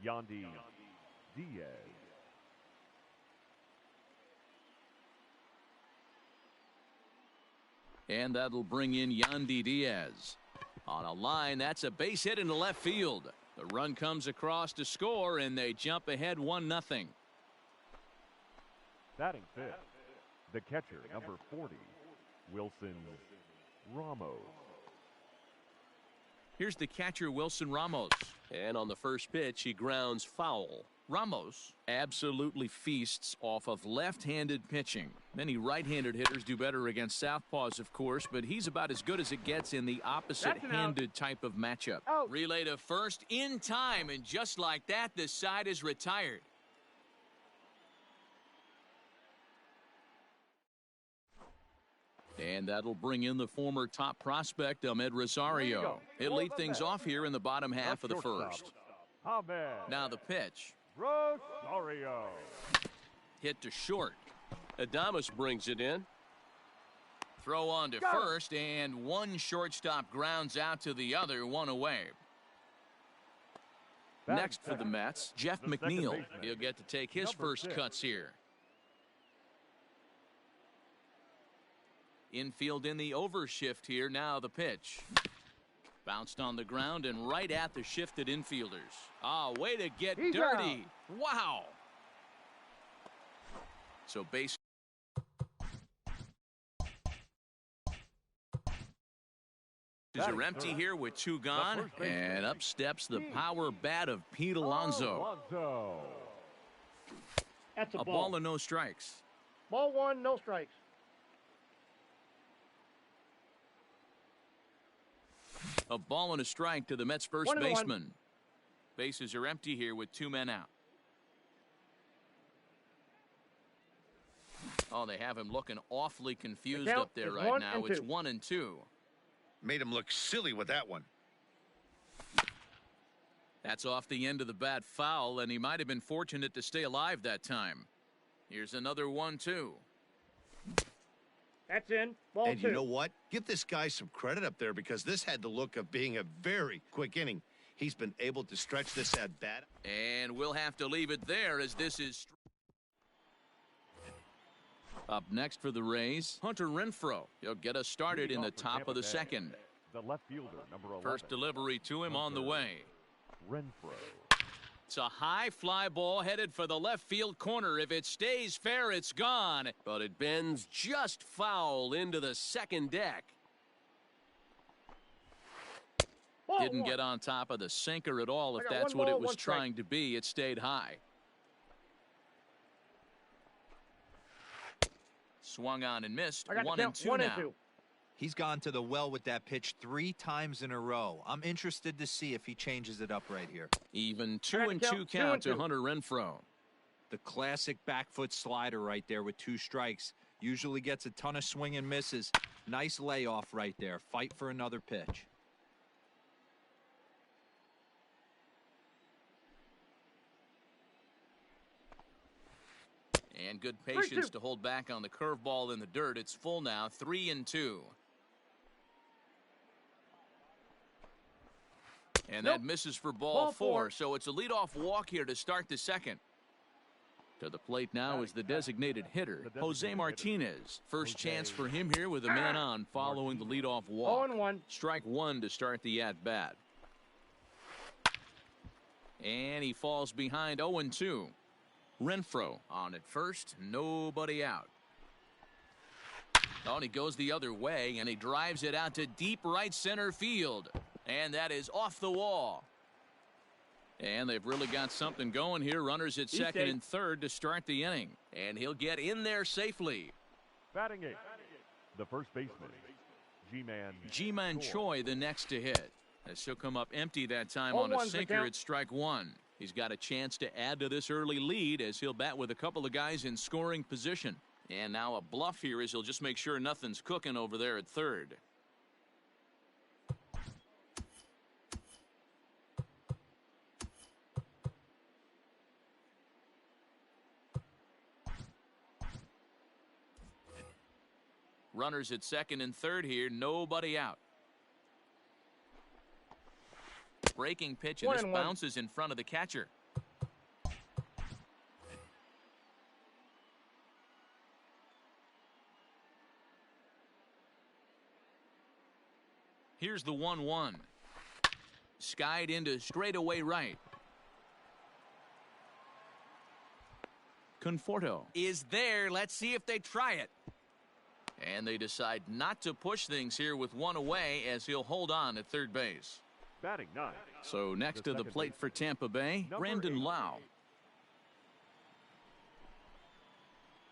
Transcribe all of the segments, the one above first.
Yandy Diaz. And that'll bring in Yandy Diaz. On a line, that's a base hit into left field. The run comes across to score, and they jump ahead 1-0. Batting fifth, the catcher, number 40, Wilson Ramos. Here's the catcher, Wilson Ramos. And on the first pitch, he grounds foul. Ramos absolutely feasts off of left-handed pitching. Many right-handed hitters do better against southpaws, of course, but he's about as good as it gets in the opposite-handed type of matchup. Relay to first in time, and just like that, the side is retired. And that'll bring in the former top prospect, Ahmed Rosario. He'll lead things off here in the bottom half of the first. Now the pitch. Rosario. Hit to short. Adames brings it in. Throw on to first, and one shortstop grounds out to the other, one away. Next for the Mets, Jeff McNeil. He'll get to take his first cuts here. Infield in the overshift here. Now the pitch. Bounced on the ground and right at the shifted infielders. Way to get dirty. Wow. So base. Are empty here with two gone. And up steps the power bat of Pete Alonso. That's a ball and no strikes. Ball one, no strikes. A ball and a strike to the Mets first baseman. Bases are empty here with two men out. They have him looking awfully confused up there right now. It's 1-2. Made him look silly with that one. That's off the end of the bat foul, and he might have been fortunate to stay alive that time. Here's another 1-2. That's in. Ball and two. You know what? Give this guy some credit up there because this had the look of being a very quick inning. He's been able to stretch this at bat. And we'll have to leave it there as this is. Up next for the Rays, Hunter Renfroe. He'll get us started in the top of the second. The left fielder, number 11. First delivery to him on the way. Renfroe. It's a high fly ball headed for the left field corner. If it stays fair, it's gone. But it bends just foul into the second deck. Didn't get on top of the sinker at all. If that's what it was trying to be, it stayed high. Swung on and missed. 1-2 now. He's gone to the well with that pitch 3 times in a row. I'm interested to see if he changes it up right here. Even 2-2 count to Hunter Renfroe. The classic back foot slider right there with 2 strikes. Usually gets a ton of swing and misses. Nice layoff right there. Fight for another pitch. And good patience to hold back on the curveball in the dirt. It's full now, 3-2. And that misses for ball 4. So it's a leadoff walk here to start the second. To the plate now is the designated hitter, Jose Martinez. First chance for him here with a man on following the leadoff walk. 0-1. Strike one to start the at-bat. And he falls behind 0-2. Renfroe on at first, nobody out. And he goes the other way, and he drives it out to deep right center field. And that is off the wall. And they've really got something going here. Runners at second and third to start the inning. And he'll get in there safely. Batting 8, the first baseman, Ji-Man Choi, the next to hit. As he'll come up empty that time on a sinker at strike one. He's got a chance to add to this early lead as he'll bat with a couple of guys in scoring position. And now a bluff here as he'll just make sure nothing's cooking over there at third. Runners at second and third here, nobody out. Breaking pitch, and this bounces in front of the catcher. Here's the 1-1. Skied into straightaway right. Conforto is there. Let's see if they try it. And they decide not to push things here with one away as he'll hold on at third base. Batting ninth. So next to the plate for Tampa Bay, Brandon Lau.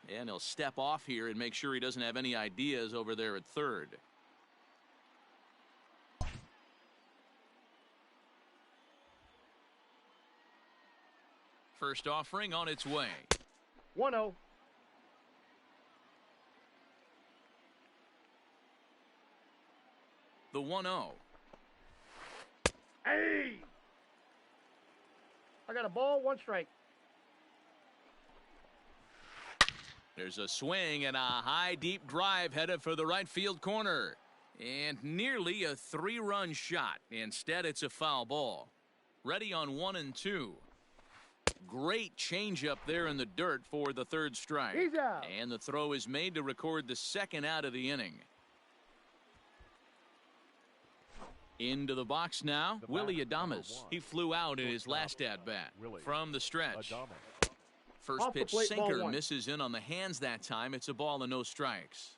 And he'll step off here and make sure he doesn't have any ideas over there at third. First offering on its way. 1-0. The 1-0. Hey! I got a ball, 1 strike. There's a swing and a high deep drive headed for the right field corner. And nearly a 3-run shot. Instead, it's a foul ball. Ready on 1 and 2. Great changeup there in the dirt for the third strike. He's out. And the throw is made to record the second out of the inning. Into the box now, Willie Adames. He flew out in his last at-bat from the stretch. First Off the pitch plate, ball sinker 1. misses in on the hands that time. It's a ball and no strikes.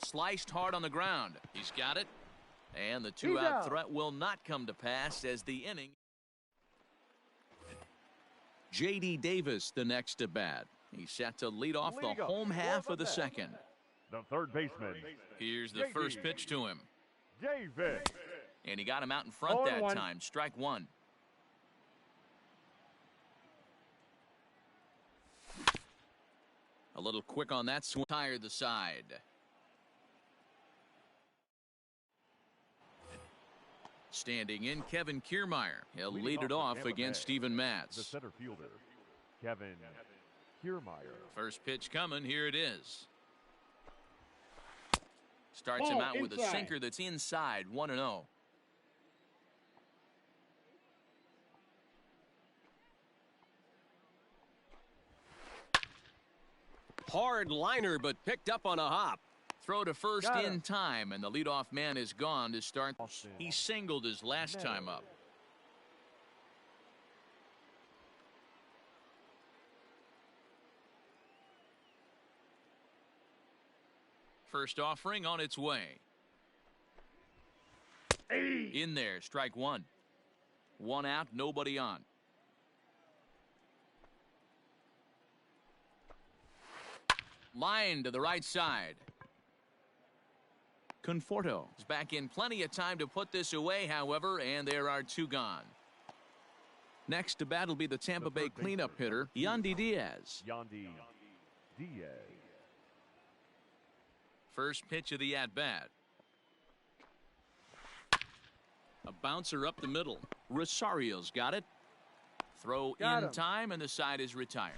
Sliced hard on the ground. He's got it. And the two-out threat will not come to pass as the inning. J.D. Davis the next to bat. He's set to lead off the home half of the second. The third baseman. Here's the first pitch to him. Davis. And he got him out in front that 0-1. time. Strike one. A little quick on that swing. Tired the side. Standing in, Kevin Kiermaier. He'll lead it off against Steven The Matz. center fielder, Kevin Kiermaier. First pitch coming. Here it is. Starts him out with a sinker that's inside. 1-0. Hard liner, but picked up on a hop. Throw to first Got in him. time, and the leadoff man is gone to start. He singled his last time up. First offering on its way. In there, strike one. One out, nobody on. Line to the right side. Conforto is back in plenty of time to put this away, however, and there are two gone. Next to bat will be the Tampa Bay cleanup hitter, Yandy Diaz. Yandy Diaz. First pitch of the at-bat. A bouncer up the middle. Rosario's got it. Throw Got in him. time, and the side is retired.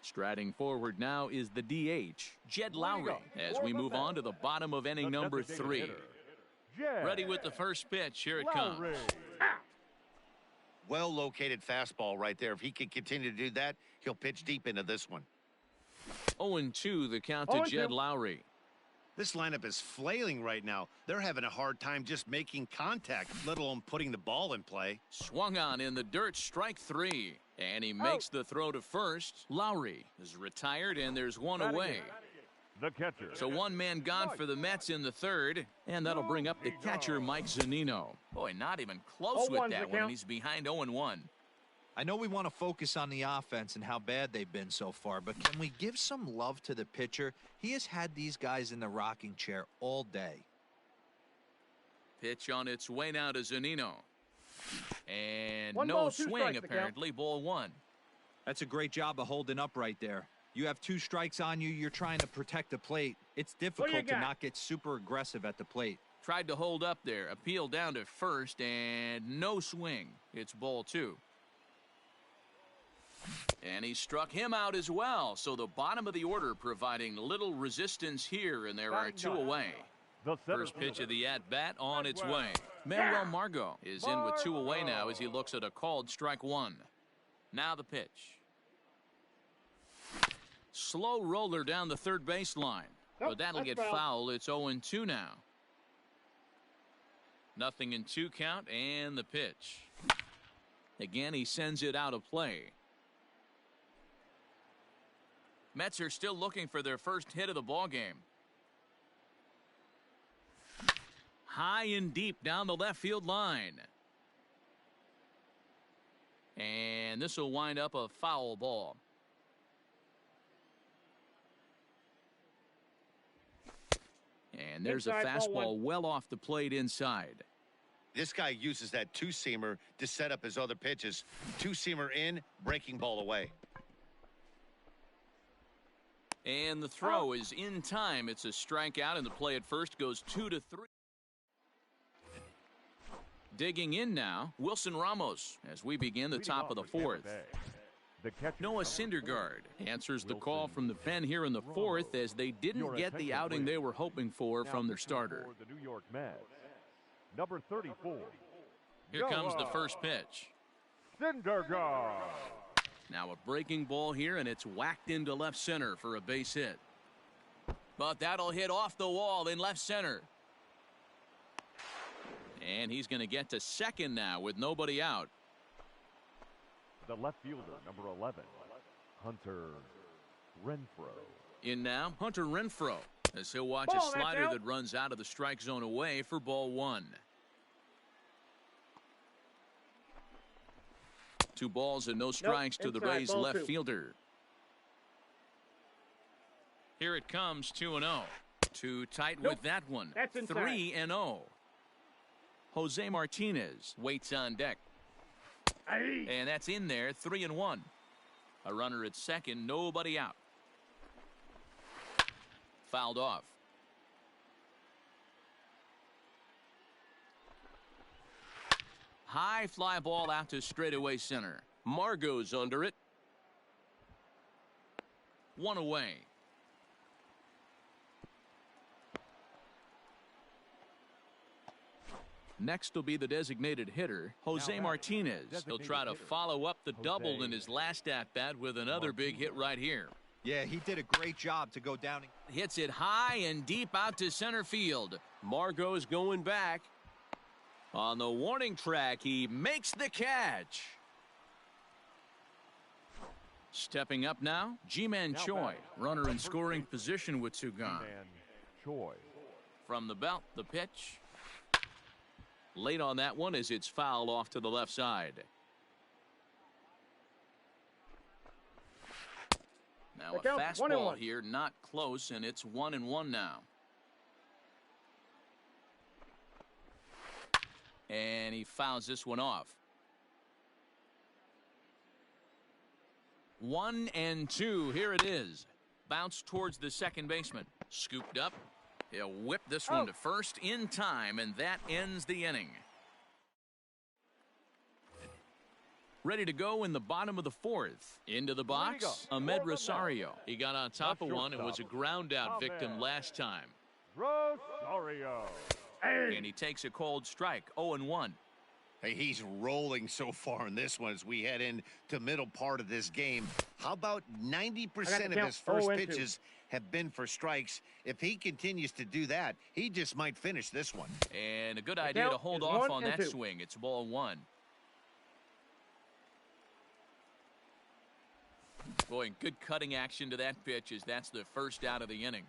Striding forward now is the DH, Jed Lowry, as we move on to the bottom of inning number 3. Ready with the first pitch. Here it comes. Well located fastball right there. If he can continue to do that, he'll pitch deep into this one. 0-2 the count to 0-2. Jed Lowry. This lineup is flailing right now. They're having a hard time just making contact, let alone putting the ball in play. Swung on in the dirt, strike 3. And he makes the throw to first. Lowry is retired, and there's one away. The catcher. So one man gone for the Mets in the third, and that'll bring up the catcher, Mike Zunino. Boy, not even close with 0-1's that the one, and count. he's behind 0-1. I know we want to focus on the offense and how bad they've been so far, but can we give some love to the pitcher? He has had these guys in the rocking chair all day. Pitch on its way now to Zunino. And 1 no ball, 2 swing, strikes, the count. apparently. Ball 1. That's a great job of holding up right there. You have 2 strikes on you. You're trying to protect the plate. It's difficult to got? not get super aggressive at the plate. Tried to hold up there. Appeal down to first, and no swing. It's ball 2. And he struck him out as well. So the bottom of the order providing little resistance here, and there are 2 away. The center First pitch fielder. of the at-bat on its way. Manuel Margot is in with 2 away now as he looks at a called strike 1. Now the pitch. Slow roller down the third baseline. Nope, But that'll that's get foul. fouled. It's 0-2 now. 0-2 count and the pitch. Again, he sends it out of play. Mets are still looking for their first hit of the ball game. High and deep down the left field line. And this will wind up a foul ball. And there's a Inside, ball fastball one. well off the plate inside. This guy uses that two-seamer to set up his other pitches. Two-seamer in, breaking ball away. And the throw is in time. It's a strikeout, and the play at first goes 2-3. Digging in now, Wilson Ramos as we begin the Leading top off of the for Tampa fourth. Bay, the catcher, Noah number Syndergaard 30, answers the Wilson call from the pen here in the fourth as they didn't Your get the attention, outing please. they were hoping for Now from their pitching starter. for the New York Mets, number 34. Here comes the Noah first pitch. Syndergaard. Now a breaking ball here, and it's whacked into left center for a base hit. But that'll hit off the wall in left center. And he's going to get to second now with nobody out. The left fielder, number 11, Hunter Renfroe. In now, Hunter Renfroe, as he'll watch a Ball, that's slider out. that runs out of the strike zone away for ball one. 2 balls and no strikes to the inside, Rays ball left two. fielder. Here it comes, 2-0. Too tight Nope, with that one. that's inside. 3-0. Jose Martinez waits on deck. Aye. And that's in there, 3-1. A runner at second, nobody out. Fouled off. High fly ball out to straightaway center. Margot's under it. 1 away. Next will be the designated hitter, Jose batting, Martinez. He'll try to designated hitter, follow up the double Jose in his last at-bat with another big hit right here. Yeah, he did a great job to go down. Hits it high and deep out to center field. Margot's going back. On the warning track, he makes the catch. Stepping up now, Ji-Man Now Choi, batting, runner in first scoring base, position with 2 gone. And Choi. From the belt, the pitch. Late on that one as it's fouled off to the left side. Now Look a out, 1 and fastball 1. here, not close, and it's 1-1 now. And he fouls this one off. 1-2, here it is. Bounce towards the second baseman. Scooped up. He'll whip this one to first in time, and that ends the inning. Ready to go in the bottom of the fourth. Into the box, Ahmed Rosario. He got on top of one and was a ground out victim last time. Rosario. And he takes a cold strike, 0-1. Hey, he's rolling so far in this one as we head into middle part of this game. How about 90% of count. his first 0-2. pitches have been for strikes? If he continues to do that, he just might finish this one. And a good idea to count hold is off 1 on and that 2. swing. It's ball 1. Boy, good cutting action to that pitch as that's the first out of the inning.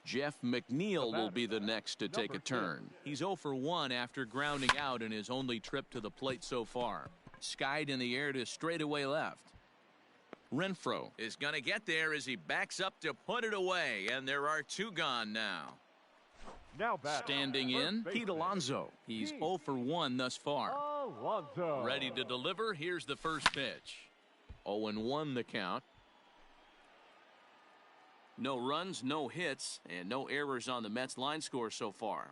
Jeff McNeil will be the next to take a number turn. He's 0 for 1 after grounding out in his only trip to the plate so far. Skied in the air to straightaway left. Renfroe is going to get there as he backs up to put it away, and there are 2 gone now. Now batting, Standing first in, baseman, Pete Alonso. He's Pete 0 for 1 thus far. Alonso. Ready to deliver. Here's the first pitch. 0-1 the count. No runs, no hits, and no errors on the Mets line score so far.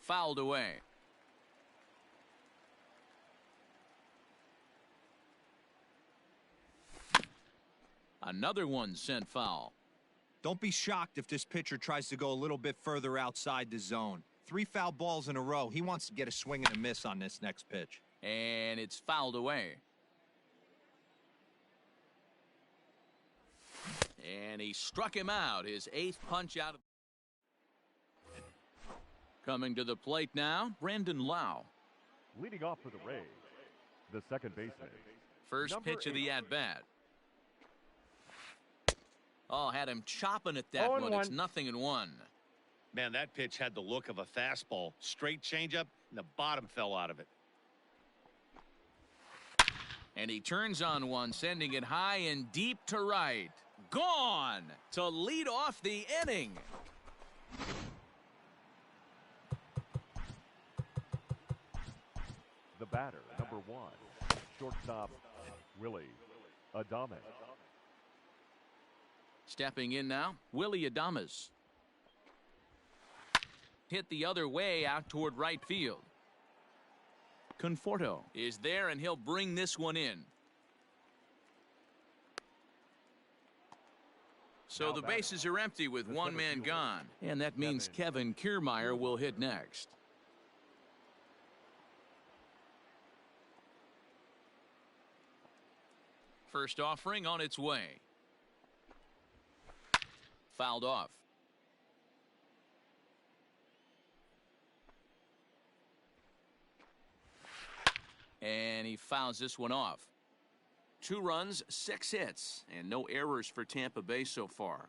Fouled away. Another one sent foul. Don't be shocked if this pitcher tries to go a little bit further outside the zone. 3 foul balls in a row. He wants to get a swing and a miss on this next pitch. And it's fouled away. And he struck him out, his 8th punch out. Coming to the plate now, Brandon Lau. Leading off for the Rays, the second baseman. First pitch of the at-bat. Oh, had him chopping at that one. It's 0-1. Man, that pitch had the look of a fastball. Straight changeup, and the bottom fell out of it. And he turns on one, sending it high and deep to right. Gone to lead off the inning. The batter, number 1, shortstop, Willie Adames. Stepping in now, Willie Adames. Hit the other way out toward right field. Conforto is there, and he'll bring this one in. So the bases are empty with one man gone. And that means Kevin Kiermaier will hit next. First offering on its way. Fouled off. And he fouls this one off. 2 runs, 6 hits, and no errors for Tampa Bay so far.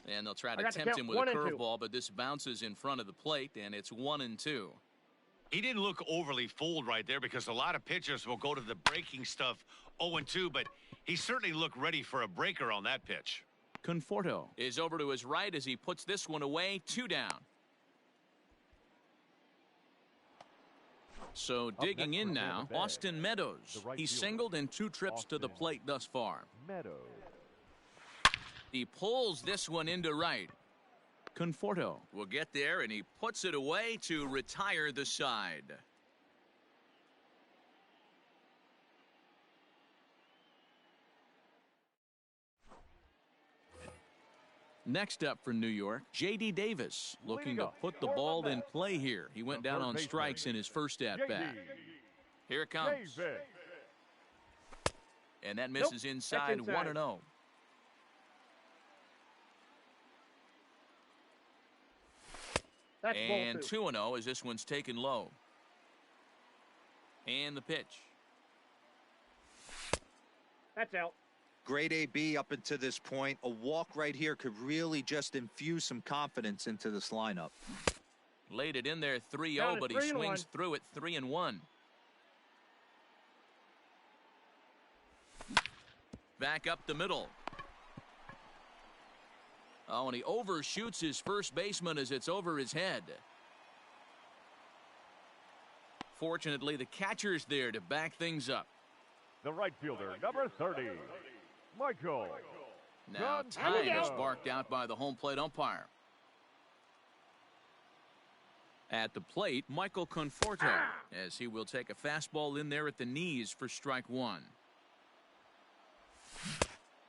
And they'll try to tempt him with a curveball, but this bounces in front of the plate, and it's 1-2. He didn't look overly fooled right there because a lot of pitchers will go to the breaking stuff 0-2, but he certainly looked ready for a breaker on that pitch. Conforto is over to his right as he puts this one away, 2 down. So digging in now, Austin Meadows. He singled in 2 trips to the plate thus far. Meadows. He pulls this one into right. Conforto will get there, and he puts it away to retire the side. Next up for New York, J.D. Davis looking to put the ball in play here. He went down on strikes in his first at-bat. Here it comes. And that misses inside, 1-0. And 2-0 as this one's taken low. And the pitch. That's out. Great AB up until this point. A walk right here could really just infuse some confidence into this lineup. Laid it in there 3-0, but he swings through it 3-1. Back up the middle. Oh, and he overshoots his first baseman as it's over his head. Fortunately, the catcher's there to back things up. The right fielder, number 30, Michael. Now time is barked out by the home plate umpire. At the plate, Michael Conforto, as he will take a fastball in there at the knees for strike 1.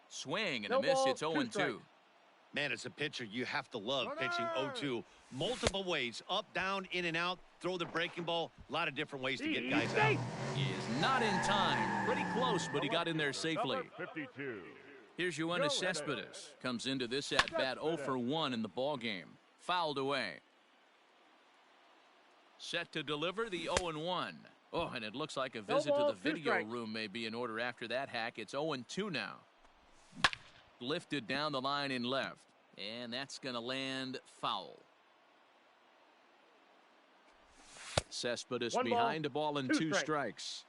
Swing and a miss. It's 0-2. Man, as a pitcher, you have to love pitching 0-2. Multiple ways, up, down, in and out, throw the breaking ball. A lot of different ways to get guys out. He is not in time. Pretty close, but he got in there safely. 52. Here's Yoenis Cespedes. Comes into this at-bat 0 for 1 in the ballgame. Fouled away. Set to deliver the 0-1. Oh, and it looks like a visit to the video room may be in order after that hack. It's 0-2 now. Lifted down the line in left. And that's going to land foul. Cespedes behind a ball and 2 strikes.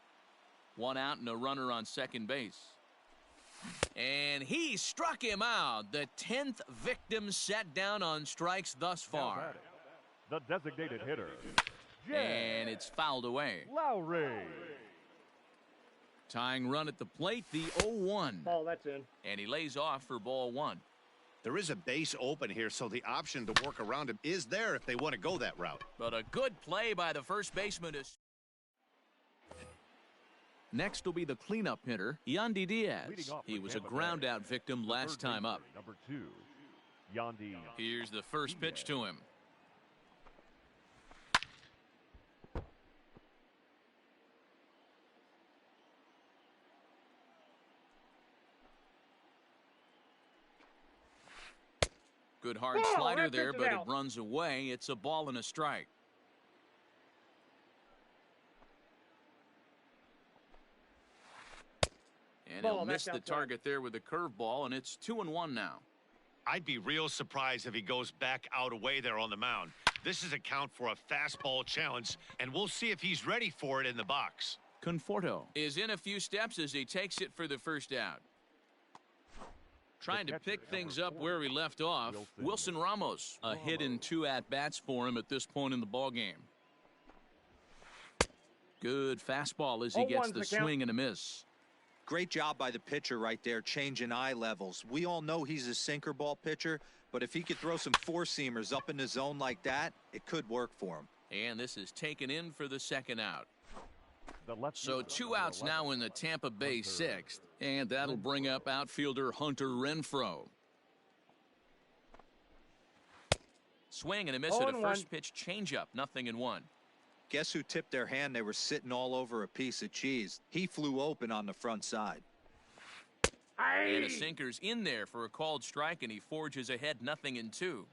1 out and a runner on second base. And he struck him out. The 10th victim set down on strikes thus far. The designated hitter. And it's fouled away. Lowry. Tying run at the plate, the 0-1. Ball, that's in. And he lays off for ball 1. There is a base open here, so the option to work around him is there if they want to go that route. But a good play by the first baseman. Next will be the cleanup hitter, Yandy Diaz. He was a ground-out victim last time up. Number 2, Yandy. Here's the first pitch to him. Good hard Ball, slider that there, pitch is but it out. runs away. It's a ball and a strike. And Ball, he'll miss that's the outside. target there with a curveball, and it's 2-1 now. I'd be real surprised if he goes back out away there on the mound. This is a count for a fastball challenge, and we'll see if he's ready for it in the box. Conforto is in a few steps as he takes it for the first out. Trying to pick things up where he left off. Wilson Ramos, a hit in 2 at-bats for him at this point in the ballgame. Good fastball as he gets 0-1's the the count. swing and a miss. Great job by the pitcher right there, changing eye levels. We all know he's a sinker ball pitcher, but if he could throw some four-seamers up in the zone like that, it could work for him. And this is taken in for the second out. The left So fielder, 2 number outs 11, now in the Tampa Bay Hunter 6th. And that'll bring up outfielder Hunter Renfroe. Swing and a miss at a 0-1. first pitch changeup. 0-1. Guess who tipped their hand? They were sitting all over a piece of cheese. He flew open on the front side. And a sinker's in there for a called strike, and he forges ahead 0-2.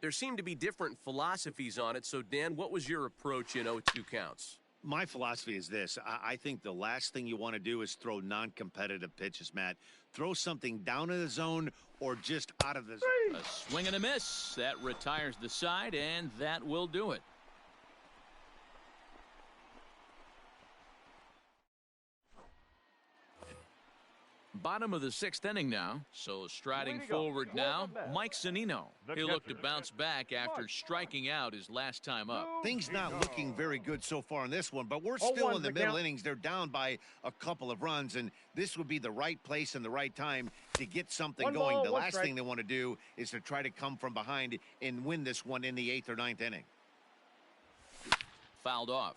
There seem to be different philosophies on it. So, Dan, what was your approach in 0-2 counts? My philosophy is this. I think the last thing you want to do is throw non-competitive pitches, Matt. Throw something down in the zone or just out of the zone. A swing and a miss. That retires the side, and that will do it. Bottom of the 6th inning now. So striding forward now, Mike Zunino. He'll look to bounce back after striking out his last time up. Things not looking very good so far in this one, but we're still 0-1's in the the middle count. innings. They're down by a couple of runs, and this would be the right place and the right time to get something One going. ball, The one last strike. thing they want to do is to try to come from behind and win this one in the 8th or 9th inning. Fouled off.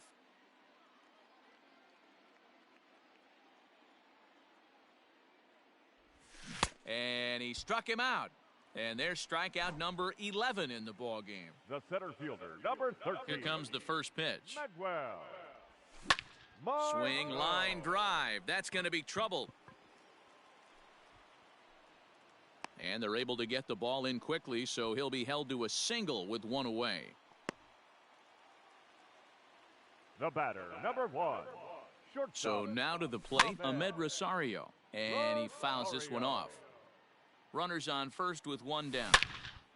And he struck him out. And there's strikeout number 11 in the ball game. The center fielder, number 13. Here comes the first pitch. Medwell. Swing, line, drive. That's going to be trouble. And they're able to get the ball in quickly, so he'll be held to a single with 1 away. The batter, number 1. Shortstop. So now to the plate, Ahmed Rosario. And he fouls this one off. Runners on first with 1 down.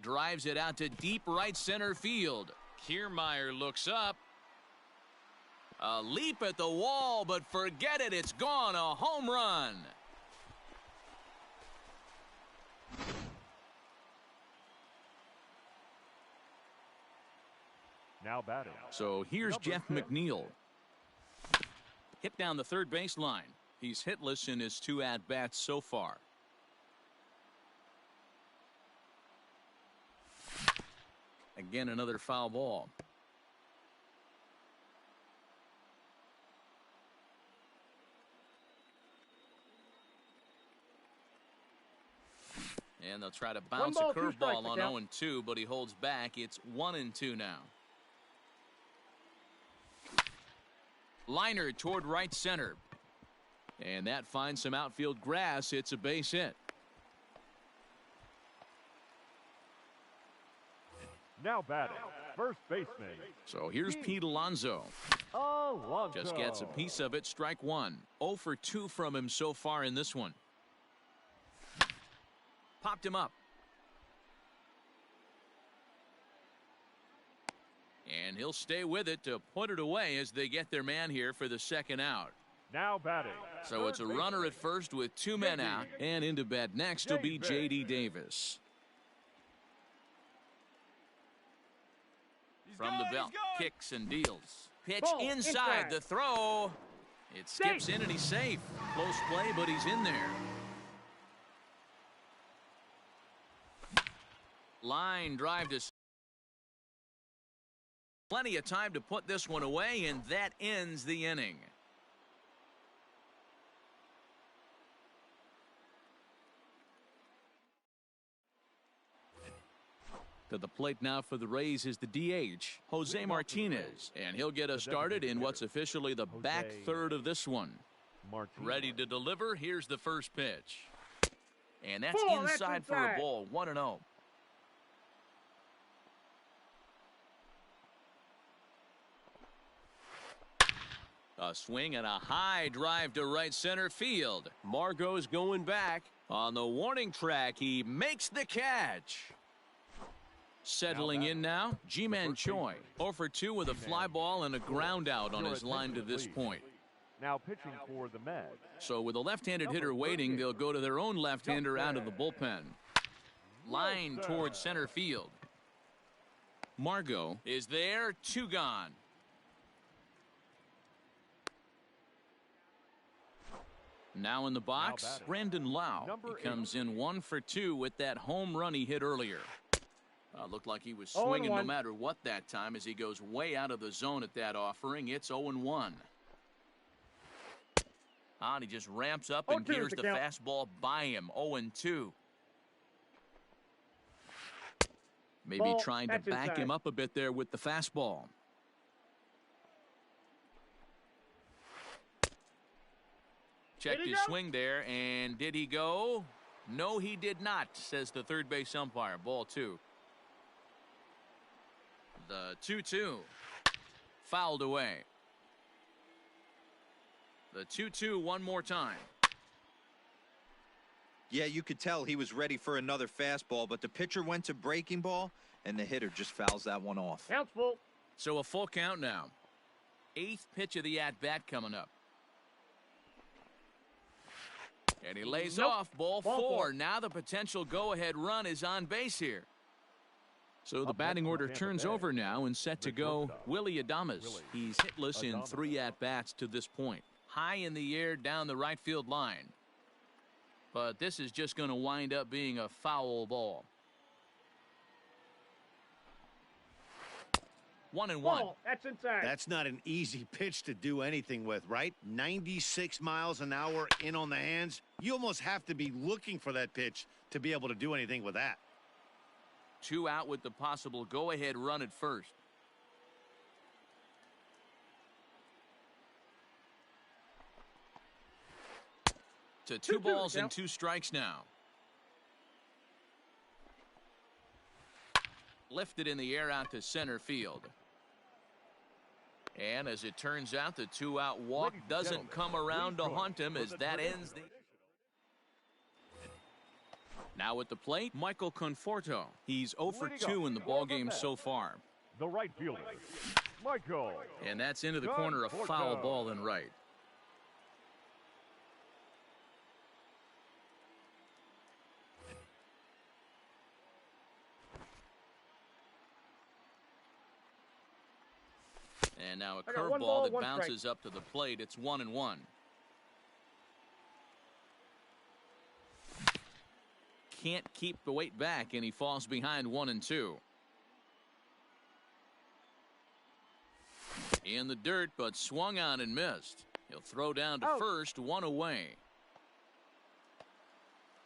Drives it out to deep right center field. Kiermaier looks up. A leap at the wall, but forget it. It's gone. A home run. Now batting. So here's Number Jeff 10. McNeil. Hit down the third baseline. He's hitless in his 2 at-bats so far. Again, another foul ball. And they'll try to bounce a ball, 2 strikes, curveball on the count. 0-2, but he holds back. It's 1-2 now. Liner toward right center. And that finds some outfield grass. It's a base hit. Now batting. First baseman. So here's Pete Alonso. Alonso. Just gets a piece of it. Strike 1. 0 for 2 from him so far in this one. Popped him up. And he'll stay with it to put it away as they get their man here for the second out. Now batting. So it's a runner at first with 2 men out. And into bat next will be J.D. Davis. From the belt, kicks and deals. Pitch Ball, inside inside. the throw. It skips Safe. in and he's safe. Close play, but he's in there. Line drive to plenty of time to put this one away, and that ends the inning. To the plate now for the Rays is the DH, Jose Martinez, and he'll get us started in what's officially the back third of this one. Martinez. Ready to deliver. Here's the first pitch. And that's Ball, that's inside for a inside. ball. 1-0. A swing and a high drive to right center field. Margot's going back. On the warning track, he makes the catch. Settling in now, Ji-Man Choi. 0 for 2 with a fly ball and a ground out on his line to this point. Now pitching for the Mets. So with a left-handed hitter waiting, they'll go to their own left-hander out of the bullpen. Line towards center field. Margot is there, 2 gone. Now in the box, Brandon Lau. He comes in 1 for 2 with that home run he hit earlier. Looked like he was swinging no matter what that time as he goes way out of the zone at that offering. It's 0-1. And he just ramps up and gears the fastball by him. 0-2. Maybe trying to back him up a bit there with the fastball. Checked his swing there, and did he go? No, he did not, says the third base umpire. Ball 2. The 2-2. Fouled away. The 2-2 one more time. Yeah, you could tell he was ready for another fastball, but the pitcher went to breaking ball, and the hitter just fouls that one off. Count's full. So a full count now. 8th pitch of the at-bat coming up. And he lays off. Ball 4. Now the potential go-ahead run is on base here. So the batting order turns over now and set to go Willy Adames. He's hitless in 3 at-bats to this point. High in the air down the right field line. But this is just going to wind up being a foul ball. 1-1. That's inside. That's not an easy pitch to do anything with, right? 96 miles an hour in on the hands. You almost have to be looking for that pitch to be able to do anything with that. 2 out with the possible go-ahead run at first. To 2 balls and 2 strikes now. Lifted in the air out to center field. And as it turns out, the 2-out walk doesn't come around to haunt him as that ends the... Now at the plate, Michael Conforto. He's 0 for 2 in the ballgame so far. The right fielder, Michael. And that's into the corner, a foul ball in right. And now a curveball that bounces up to the plate. It's 1-1. Can't keep the weight back, and he falls behind 1-2. In the dirt, but swung on and missed. He'll throw down to first, 1 away.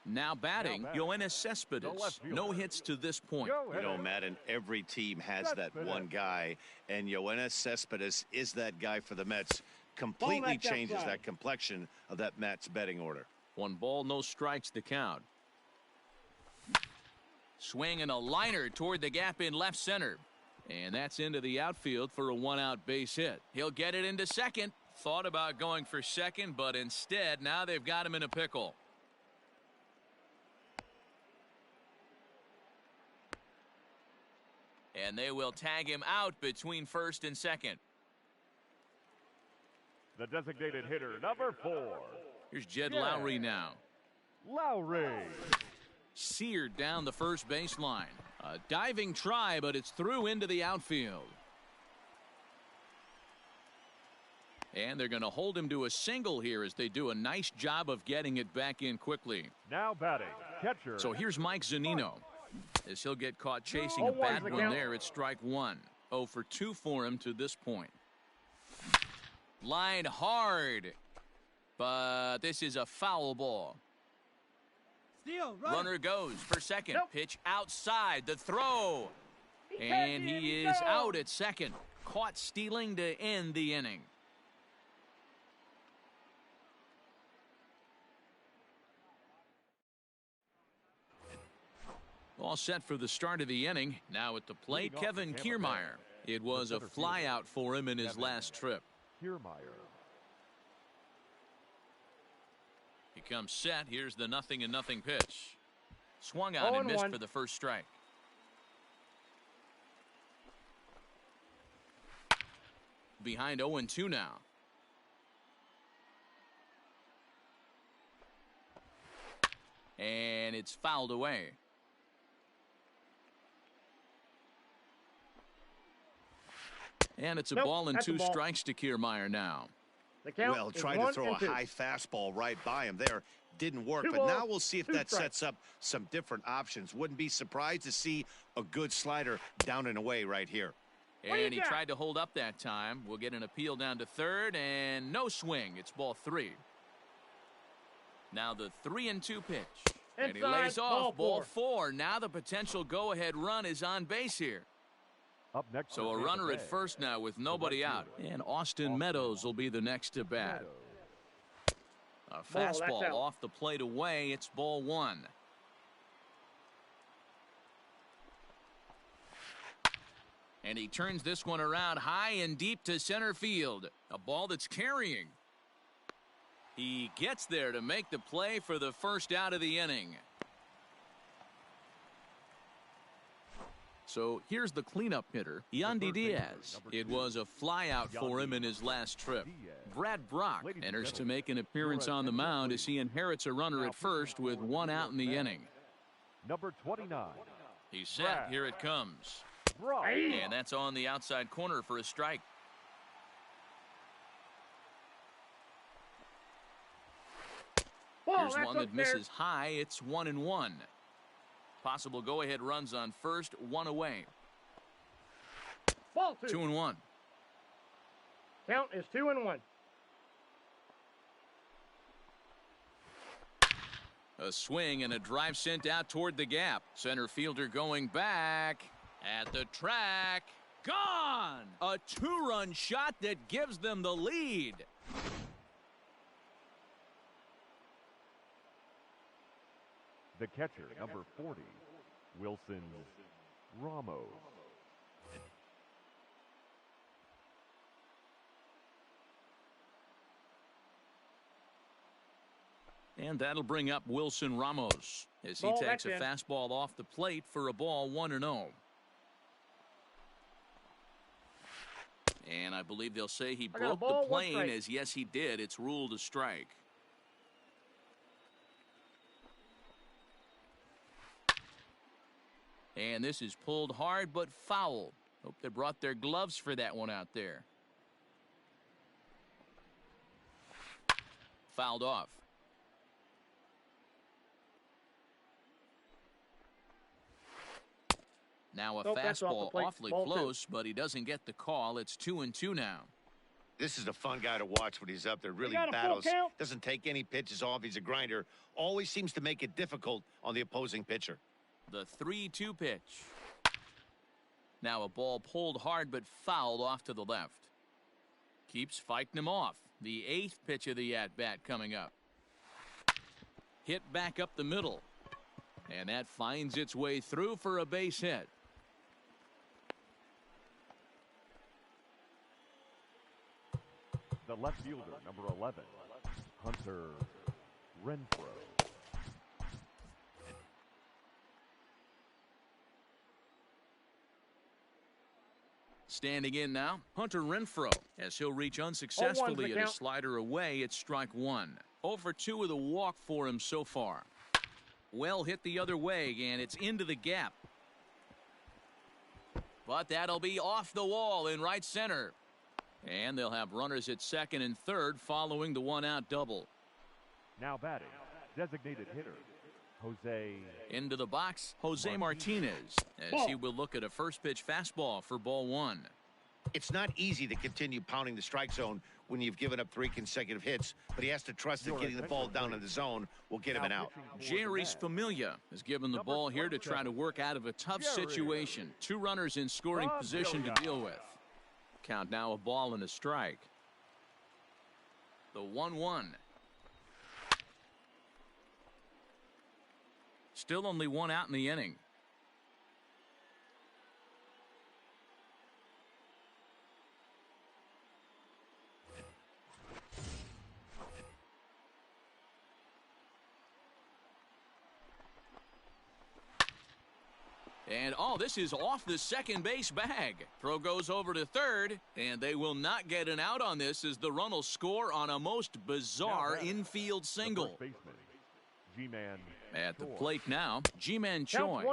Now batting, Yoenis Cespedes. No hits to this point. You know, Madden, every team has that one guy, and Yoenis Cespedes is that guy for the Mets. Completely changes that complexion of that Mets betting order. 1 ball, no strikes to count. Swing and a liner toward the gap in left center. And that's into the outfield for a 1-out base hit. He'll get it into second. Thought about going for second, but instead, now they've got him in a pickle. And they will tag him out between first and second. The designated hitter, number 4. Here's Jed Lowry now. Lowry. Seared down the first baseline. A diving try, but it's through into the outfield. And they're going to hold him to a single here as they do a nice job of getting it back in quickly. Now batting, catcher. So here's Mike Zunino. As he'll get caught chasing a bad one there, it's strike 1. 0 for 2 for him to this point. Line hard, but this is a foul ball. Runner goes for second. Pitch outside. The throw. And he is out at second. Caught stealing to end the inning. All set for the start of the inning. Now at the plate, Kevin Kiermaier. It was a flyout for him in his last trip. Kiermaier. Becomes set. Here's the 0-0 pitch. Swung on and missed for the first strike. Behind 0-2 now. And it's fouled away. And it's a ball and 2 strikes to Kiermaier now. Well, tried to throw a high fastball right by him there. Didn't work, but now we'll see if that sets up some different options. Wouldn't be surprised to see a good slider down and away right here. And he tried to hold up that time. We'll get an appeal down to third, and no swing. It's ball 3. Now the 3-2 pitch. And he lays off ball 4. Now the potential go-ahead run is on base here. Up next, so a runner at first now with nobody out. And Austin Meadows will be the next to bat. A fastball off the plate away. It's ball 1. And he turns this one around high and deep to center field. A ball that's carrying. He gets there to make the play for the first out of the inning. So here's the cleanup hitter, Yandy Diaz. It was a flyout for him in his last trip. Brad Brock enters to make an appearance on the mound as he inherits a runner at first with 1 out in the inning. Number 29. He's set. Here it comes. And that's on the outside corner for a strike. Here's one that misses high. It's 1-1. Possible go-ahead runs on first, 1 away. Ball 2. 2-1. Count is 2-1. A swing and a drive sent out toward the gap. Center fielder going back at the track. Gone! A 2-run shot that gives them the lead. The catcher, number 40, Wilson Ramos. And that'll bring up Wilson Ramos as he takes a fastball off the plate for a ball 1-0. And I believe they'll say he broke the plane, as yes he did. It's ruled a strike. And this is pulled hard but foul. Hope they brought their gloves for that one out there. Fouled off. Now a fastball awfully close, but he doesn't get the call. It's 2-2 now. This is a fun guy to watch when he's up there. Really battles. Doesn't take any pitches off. He's a grinder. Always seems to make it difficult on the opposing pitcher. The 3-2 pitch. Now a ball pulled hard but fouled off to the left. Keeps fighting him off. The 8th pitch of the at-bat coming up. Hit back up the middle. And that finds its way through for a base hit. The left fielder, number 11, Hunter Renfroe. Standing in now, Hunter Renfroe, as he'll reach unsuccessfully at a slider away. It's strike 1. 0 for 2 with a walk for him so far. Well hit the other way, and it's into the gap. But that'll be off the wall in right center. And they'll have runners at second and third following the 1-out double. Now batting, designated hitter, Jose. Into the box, Jose Martinez, as he will look at a first pitch fastball for ball 1. It's not easy to continue pounding the strike zone when you've given up 3 consecutive hits, but he has to trust that getting the ball down in the zone will get him an out. Jeurys Familia is given the ball here to try to work out of a tough situation. 2 runners in scoring position to deal with. Count now a ball and a strike. The 1-1. Still only 1 out in the inning. And, oh, this is off the second base bag. Throw goes over to third, and they will not get an out on this as the run will score on a most bizarre infield single. G-Man At the plate now, G-Man Choi,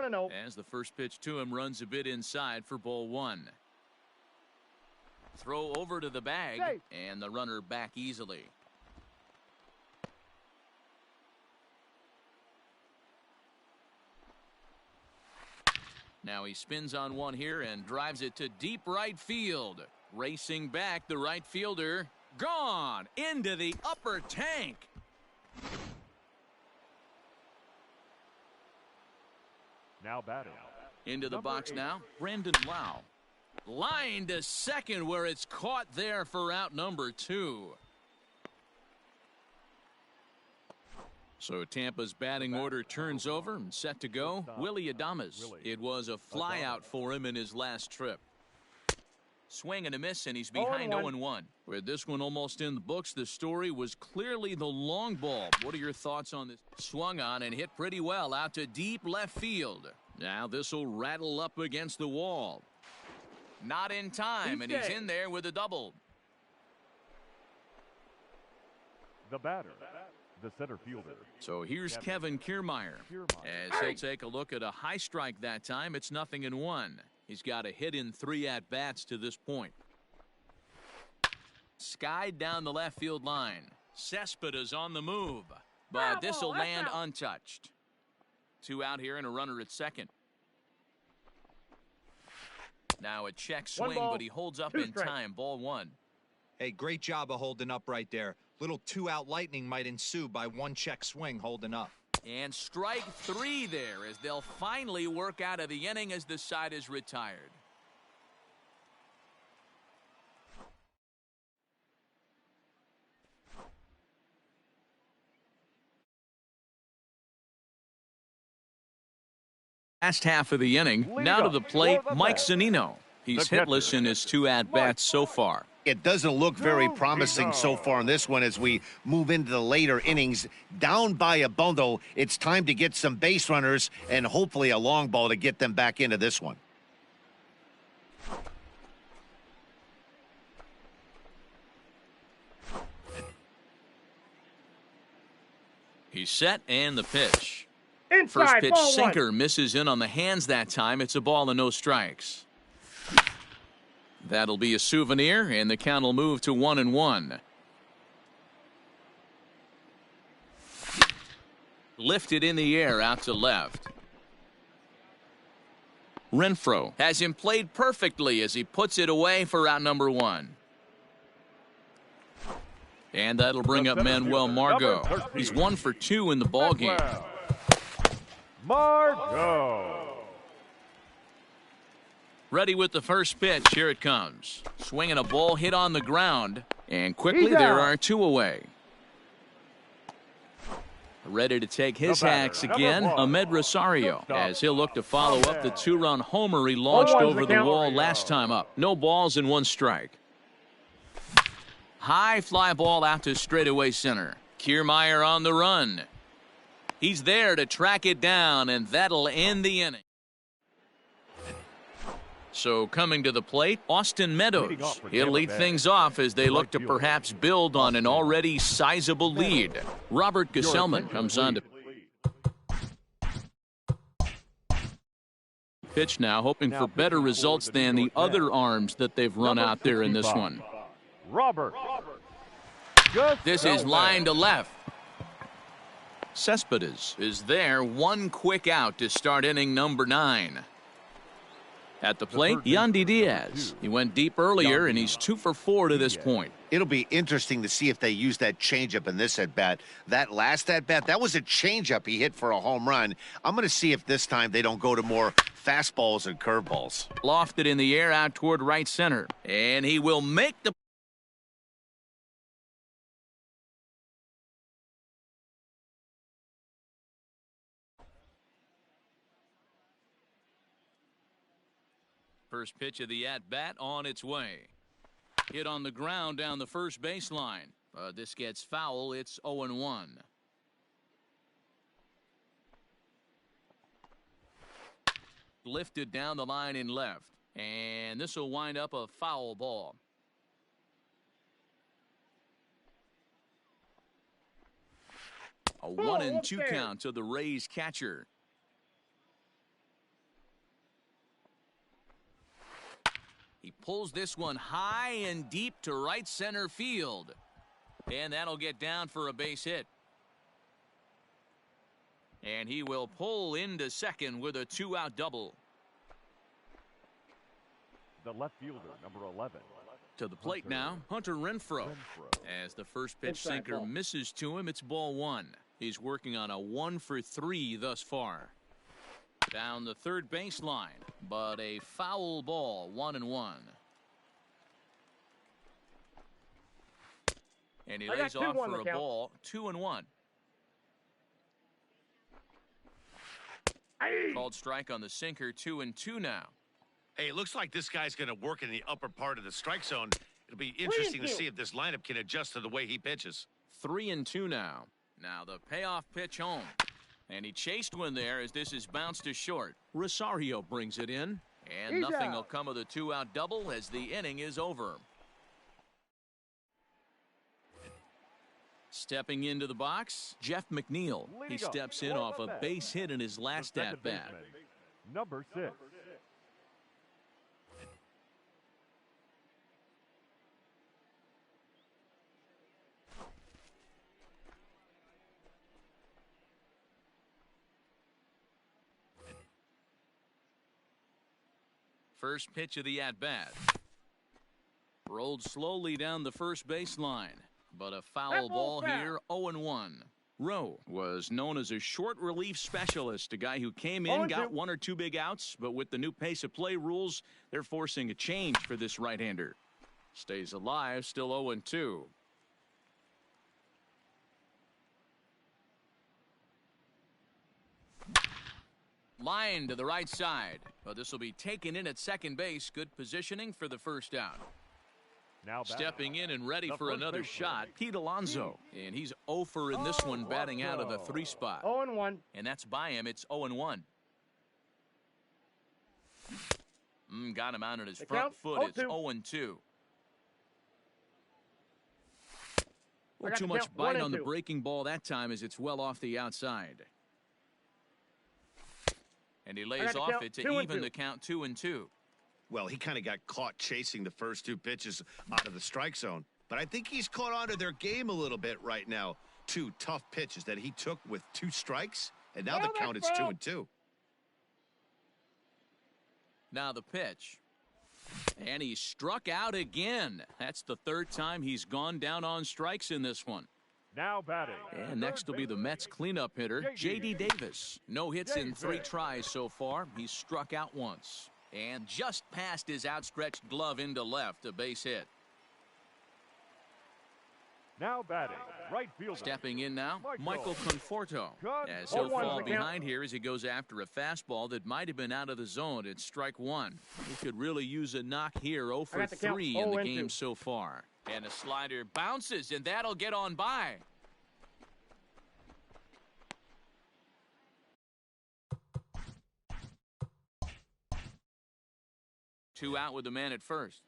as the first pitch to him runs a bit inside for ball one. Throw over to the bag, and the runner back easily. Now he spins on one here and drives it to deep right field. Racing back, the right fielder, gone into the upper tank. now batting. Into the Number box 8. now, Brandon Lau. Line to second where it's caught there for out number 2. So Tampa's batting order turns over and set to go. Willie Adames. It was a flyout for him in his last trip. Swing and a miss, and he's behind 0-1. With this one almost in the books, the story was clearly the long ball. What are your thoughts on this? Swung on and hit pretty well out to deep left field. Now this will rattle up against the wall. Not in time, and he's in there with a double. The batter, the center fielder. So here's Kevin Kiermaier. As he'll take a look at a high strike that time, it's 0-1. He's got a hit in 3 at-bats to this point. Skied down the left field line. Cespedes on the move, but this will land untouched. 2 out here and a runner at second. Now a check swing, but he holds up in time. Ball 1. Hey, great job of holding up right there. Little 2-out lightning might ensue by 1 check swing holding up. And strike 3 there as they'll finally work out of the inning as the side is retired. Last half of the inning. Now to the plate, Mike Zunino. He's hitless in his 2 at-bats so far. It doesn't look very promising so far in this one as we move into the later innings. Down by a bundle, it's time to get some base runners and hopefully a long ball to get them back into this one. He's set and the pitch. Inside, First pitch ball sinker 1. misses in on the hands that time. It's a ball and no strikes. That'll be a souvenir, and the count will move to 1-1. Lifted in the air out to left. Renfroe has him played perfectly as he puts it away for out number 1. And that'll bring up Manuel Margot. He's 1 for 2 in the ballgame. Margot. Ready with the first pitch. Here it comes. Swinging a ball hit on the ground. And quickly there are 2 away. Ready to take his hacks again, Ahmed Rosario, as he'll look to follow up the 2-run homer he launched over the wall last time up. No balls and 1 strike. High fly ball out to straightaway center. Kiermaier on the run. He's there to track it down, and that'll end the inning. So coming to the plate, Austin Meadows. He'll lead things off as they look to perhaps build on an already sizable lead. Robert Gesellman comes on to pitch now, hoping for better results than the other arms that they've run out there in this one. Robert. This is line to left. Cespedes is there, 1 quick out to start inning number 9. At the plate, Yandy Diaz. He went deep earlier, and he's 2 for 4 to this point. It'll be interesting to see if they use that changeup in this at-bat. That last at-bat, that was a changeup he hit for a home run. I'm going to see if this time they don't go to more fastballs and curveballs. Lofted in the air out toward right center. And he will make the first pitch of the at-bat on its way. Hit on the ground down the first baseline. This gets foul. It's 0-1. Lifted down the line in left. And this will wind up a foul ball. A 1-2 count to the Rays catcher. He pulls this one high and deep to right center field. And that'll get down for a base hit. And he will pull into second with a 2-out double. The left fielder, number 11. To the plate now, Hunter Renfroe. As the first pitch sinker misses to him, it's ball one. He's working on a 1-for-3 thus far. Down the third baseline, but a foul ball, 1-1. And he lays off for a ball, 2-1. Called strike on the sinker, 2-2 now. Hey, it looks like this guy's going to work in the upper part of the strike zone. It'll be interesting to see if this lineup can adjust to the way he pitches. 3-2 now. Now the payoff pitch home. And he chased one there as this is bounced to short. Rosario brings it in. And nothing will come of the 2-out double as the inning is over. Stepping into the box, Jeff McNeil. He steps in off a base hit in his last at-bat. Number 6. First pitch of the at-bat. Rolled slowly down the first baseline. But a foul ball here, 0-1. Rowe was known as a short relief specialist, a guy who came in, got 1 or 2 big outs, but with the new pace of play rules, they're forcing a change for this right-hander. Stays alive, still 0-2. Line to the right side. But this will be taken in at second base. Good positioning for the first out. Now stepping in and ready for another shot, Pete Alonso. And he's 0 for in this one, batting out of the 3 spot. 0-1. And that's by him. It's 0-1. Got him out on his front foot. It's 0-2. Well, too much bite on the breaking ball that time as it's well off the outside. And he lays off it to even the count 2-2. Well, he kind of got caught chasing the first 2 pitches out of the strike zone. But I think he's caught on to their game a little bit right now. 2 tough pitches that he took with 2 strikes, and now the count is 2-2. Now the pitch. And he struck out again. That's the 3rd time he's gone down on strikes in this one. Now batting. And next will be the Mets cleanup hitter, J.D. Davis. No hits in 3 tries so far. He's struck out once. And just past his outstretched glove into left, a base hit. Now batting, right fielder. Stepping in now, Michael Conforto. As he'll fall behind here as he goes after a fastball that might have been out of the zone. It's strike 1. He could really use a knock here, 0 for 3 in the game so far. And a slider bounces, and that'll get on by. Two out with the man at first.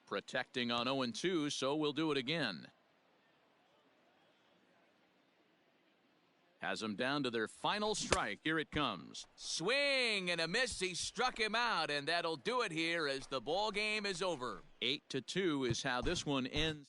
Protecting on 0-2, so we'll do it again. Has them down to their final strike. Here it comes. Swing and a miss. He struck him out, and that'll do it here as the ball game is over. 8-2 is how this one ends.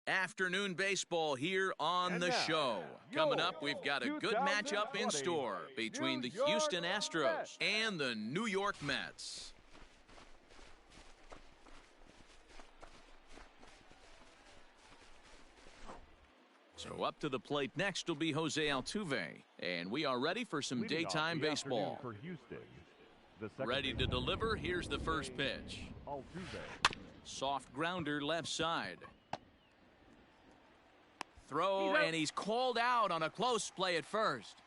Afternoon baseball here on the show. Coming up, we've got a good matchup in store between the Houston Astros and the New York Mets. So up to the plate next will be Jose Altuve, and we are ready for some daytime baseball. For Houston, ready to deliver. Here's the first pitch. Altuve. Soft grounder left side. Throw, and he's called out on a close play at first.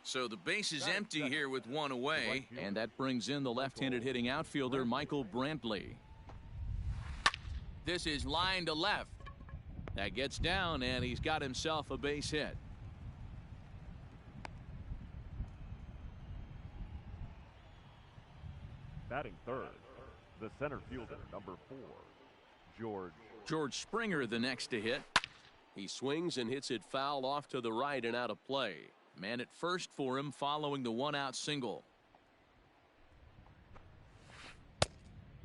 So the base is empty here with one away, and that brings in the left-handed hitting outfielder Michael Brantley. This is line to left. That gets down, and he's got himself a base hit. Batting third, the center fielder, number 4, George Springer, the next to hit. He swings and hits it foul off to the right and out of play. Man at first for him following the one-out single.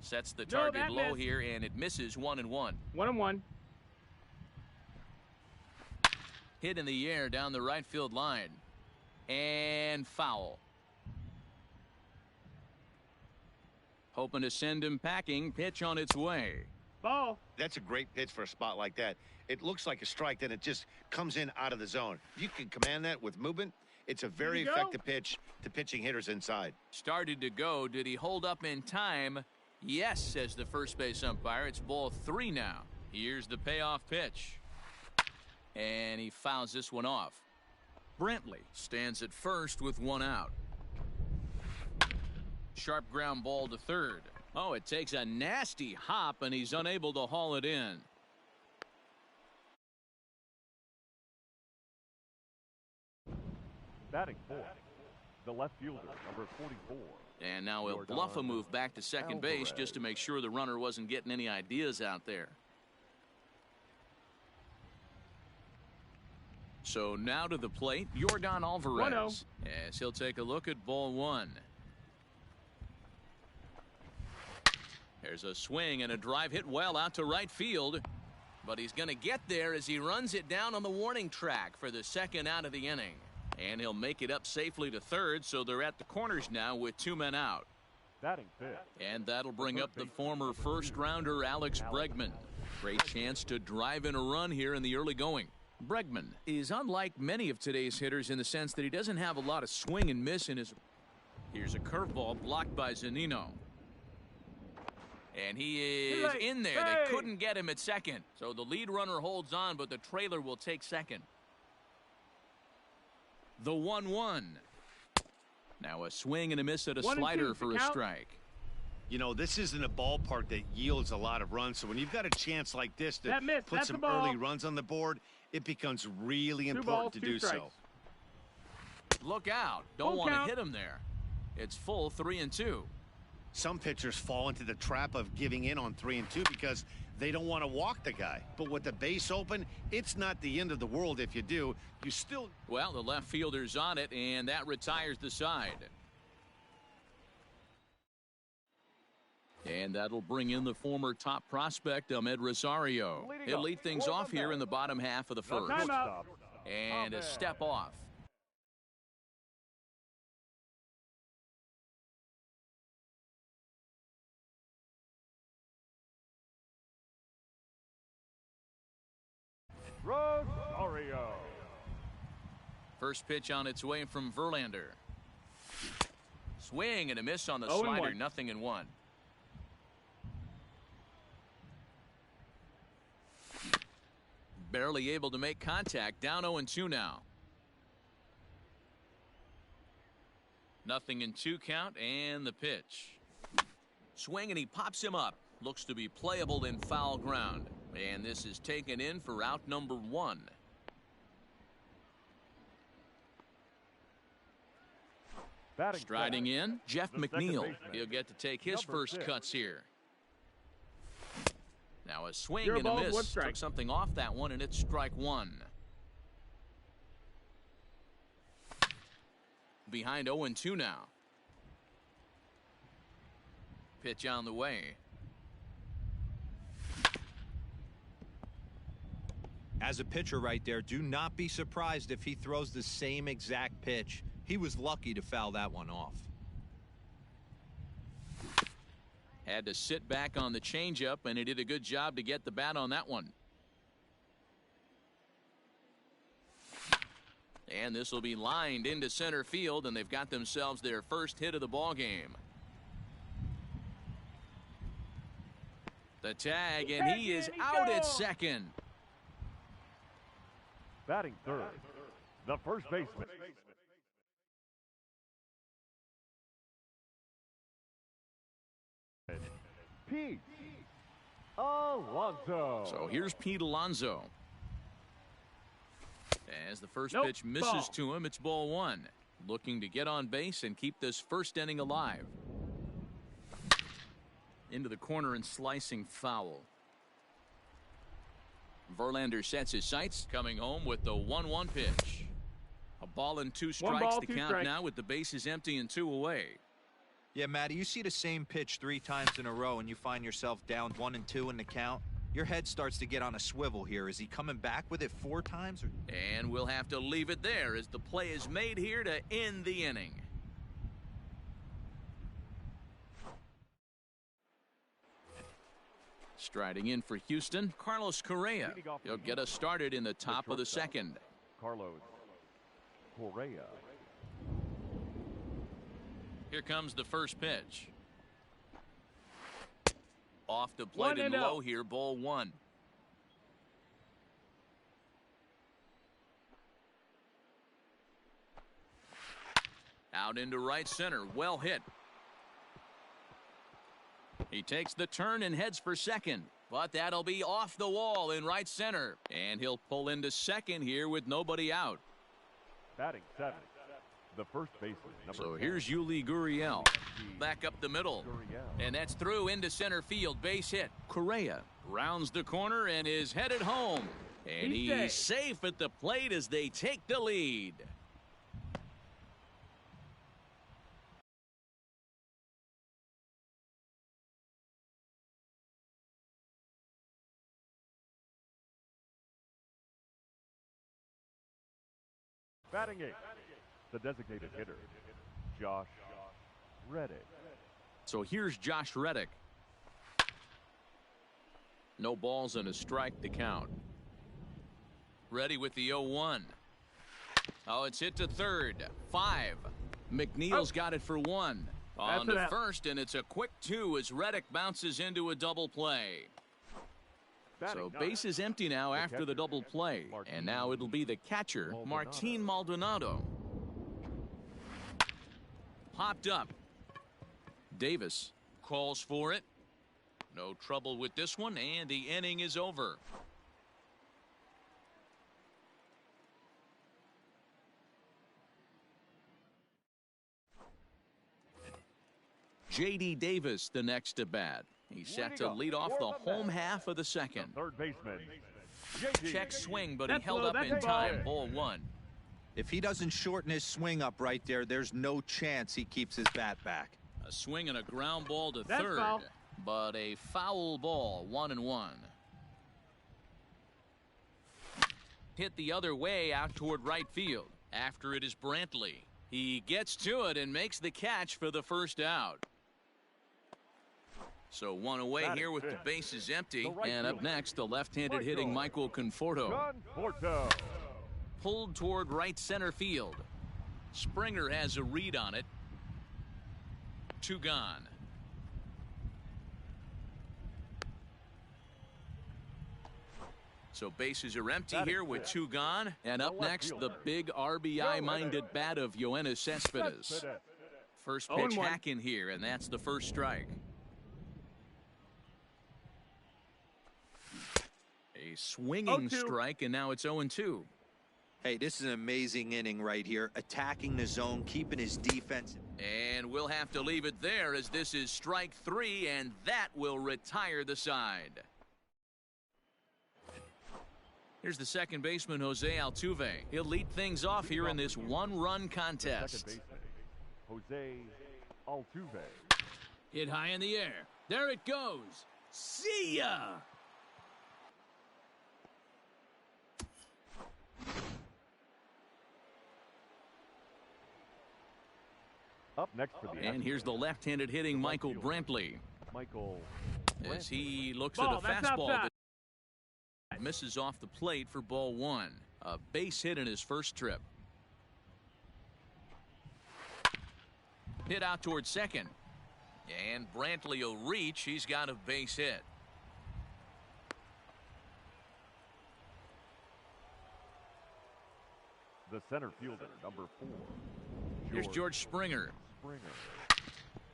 Sets the target low here, and it misses 1-1. 1-1. Hit in the air down the right field line. And foul. Hoping to send him packing. Pitch on its way. Ball. That's a great pitch for a spot like that. It looks like a strike, then it just comes in out of the zone. If you can command that with movement, it's a very effective pitch to pitching hitters inside. Started to go. Did he hold up in time? Yes, says the first base umpire. It's ball 3 now. Here's the payoff pitch. And he fouls this one off. Brantley stands at first with one out. Sharp ground ball to third. Oh, it takes a nasty hop, and he's unable to haul it in. Batting fourth, the left fielder, number 44. And now he'll bluff a move back to second base just to make sure the runner wasn't getting any ideas out there. So now to the plate, Yordan Alvarez, as he'll take a look at ball 1. There's a swing and a drive hit well out to right field. But he's going to get there as he runs it down on the warning track for the second out of the inning. And he'll make it up safely to third, so they're at the corners now with 2 men out. Batting fifth. And that'll bring up the former first-rounder Alex Bregman. Great chance to drive in a run here in the early going. Bregman is unlike many of today's hitters in the sense that he doesn't have a lot of swing and miss in his. Here's a curveball blocked by Zunino. And he is in there. They couldn't get him at second. So the lead runner holds on, but the trailer will take second. The 1-1. Now a swing and a miss at a slider for a strike. You know, this isn't a ballpark that yields a lot of runs. So when you've got a chance like this to put some early runs on the board, it becomes really important to do so. Look out. Don't want to hit him there. It's full 3-2. Some pitchers fall into the trap of giving in on 3-2 because they don't want to walk the guy. But with the base open, it's not the end of the world if you do. You still. Well, the left fielder's on it, and that retires the side. And that'll bring in the former top prospect, Ahmed Rosario. He'll lead things off here in the bottom half of the first. And a step off. Rosario. First pitch on its way from Verlander. Swing and a miss on the slider. 0-1. Barely able to make contact. Down 0-2 now. 0-2 count, and the pitch. Swing, and he pops him up. Looks to be playable in foul ground. And this is taken in for out number 1. Striding in, Jeff McNeil. He'll get to take his first cuts here. Now a swing and a miss. Took something off that one, and it's strike 1. Behind 0-2 now. Pitch on the way. As a pitcher right there, do not be surprised if he throws the same exact pitch. He was lucky to foul that one off. Had to sit back on the changeup, and he did a good job to get the bat on that one. And this will be lined into center field, and they've got themselves their first hit of the ball game. The tag, and he is out at second. Batting third, the first baseman. Pete Alonso. So here's Pete Alonso. As the first pitch misses ball. to him, it's ball one. Looking to get on base and keep this first inning alive. Into the corner and slicing foul. Verlander sets his sights, coming home with the 1-1 pitch. A ball and two strikes to count now with the bases empty and 2 away. Yeah, Matty, you see the same pitch 3 times in a row and you find yourself down 1-2 in the count. Your head starts to get on a swivel here. Is he coming back with it 4 times? And we'll have to leave it there as the play is made here to end the inning. Striding in for Houston, Carlos Correa. He'll get us started in the top of the second. Carlos Correa. Here comes the first pitch. Off the plate and low here, ball one. Out into right center, well hit. He takes the turn and heads for second, but that'll be off the wall in right center, and he'll pull into second here with nobody out. Batting seventh, the first baseman. So here's Yuli Gurriel back up the middle, and that's through into center field, base hit. Correa rounds the corner and is headed home, and he's safe at the plate as they take the lead. Batting eighth, the designated hitter, Josh Reddick. So here's Josh Reddick. No balls and a strike to count. Ready with the 0-1. Oh, it's hit to third. 5. McNeil's got it for 1. On to first, and it's a quick 2 as Reddick bounces into a double play. So base is empty now after the double play, and now it'll be the catcher, Martin Maldonado. Popped up. Davis calls for it. No trouble with this one, and the inning is over. J.D. Davis, the next to bat. He's set to lead off the home half of the second. Third baseman. Check swing, but he held up in time. Ball 1. If he doesn't shorten his swing up right there, there's no chance he keeps his bat back. A swing and a ground ball to third, but a foul ball, 1-1. Hit the other way out toward right field. After it is Brantley. He gets to it and makes the catch for the first out. So 1 away here with the bases empty. And up next, the left-handed hitting Michael Conforto. Pulled toward right center field. Springer has a read on it. 2 gone. So bases are empty here with 2 gone. And up next, the big RBI-minded bat of Yoenis Cespedes. First pitch hack in here, and that's the first strike. A swinging strike, and now it's 0-2. Hey, this is an amazing inning right here. Attacking the zone, keeping his defense. And we'll have to leave it there as this is strike 3, and that will retire the side. Here's the second baseman, Jose Altuve. He'll lead things off here in this 1-run contest. Second baseman, Jose Altuve. Hit high in the air. There it goes. See ya! Up next for the And here's the left-handed hitting Michael Brantley. Michael As he looks Ball, at a that's fastball outside. that misses off the plate for ball one. A base hit in his first trip. Hit out towards second. And Brantley will reach. He's got a base hit. the center fielder, number 4. Here's George Springer.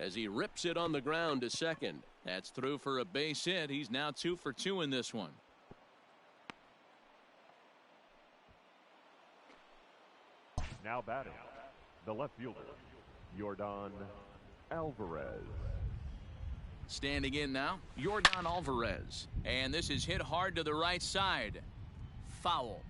As he rips it on the ground to second. That's through for a base hit. He's now 2 for 2 in this one. Now batting, the left fielder, Yordan Alvarez. Standing in now, Yordan Alvarez. And this is hit hard to the right side. Foul.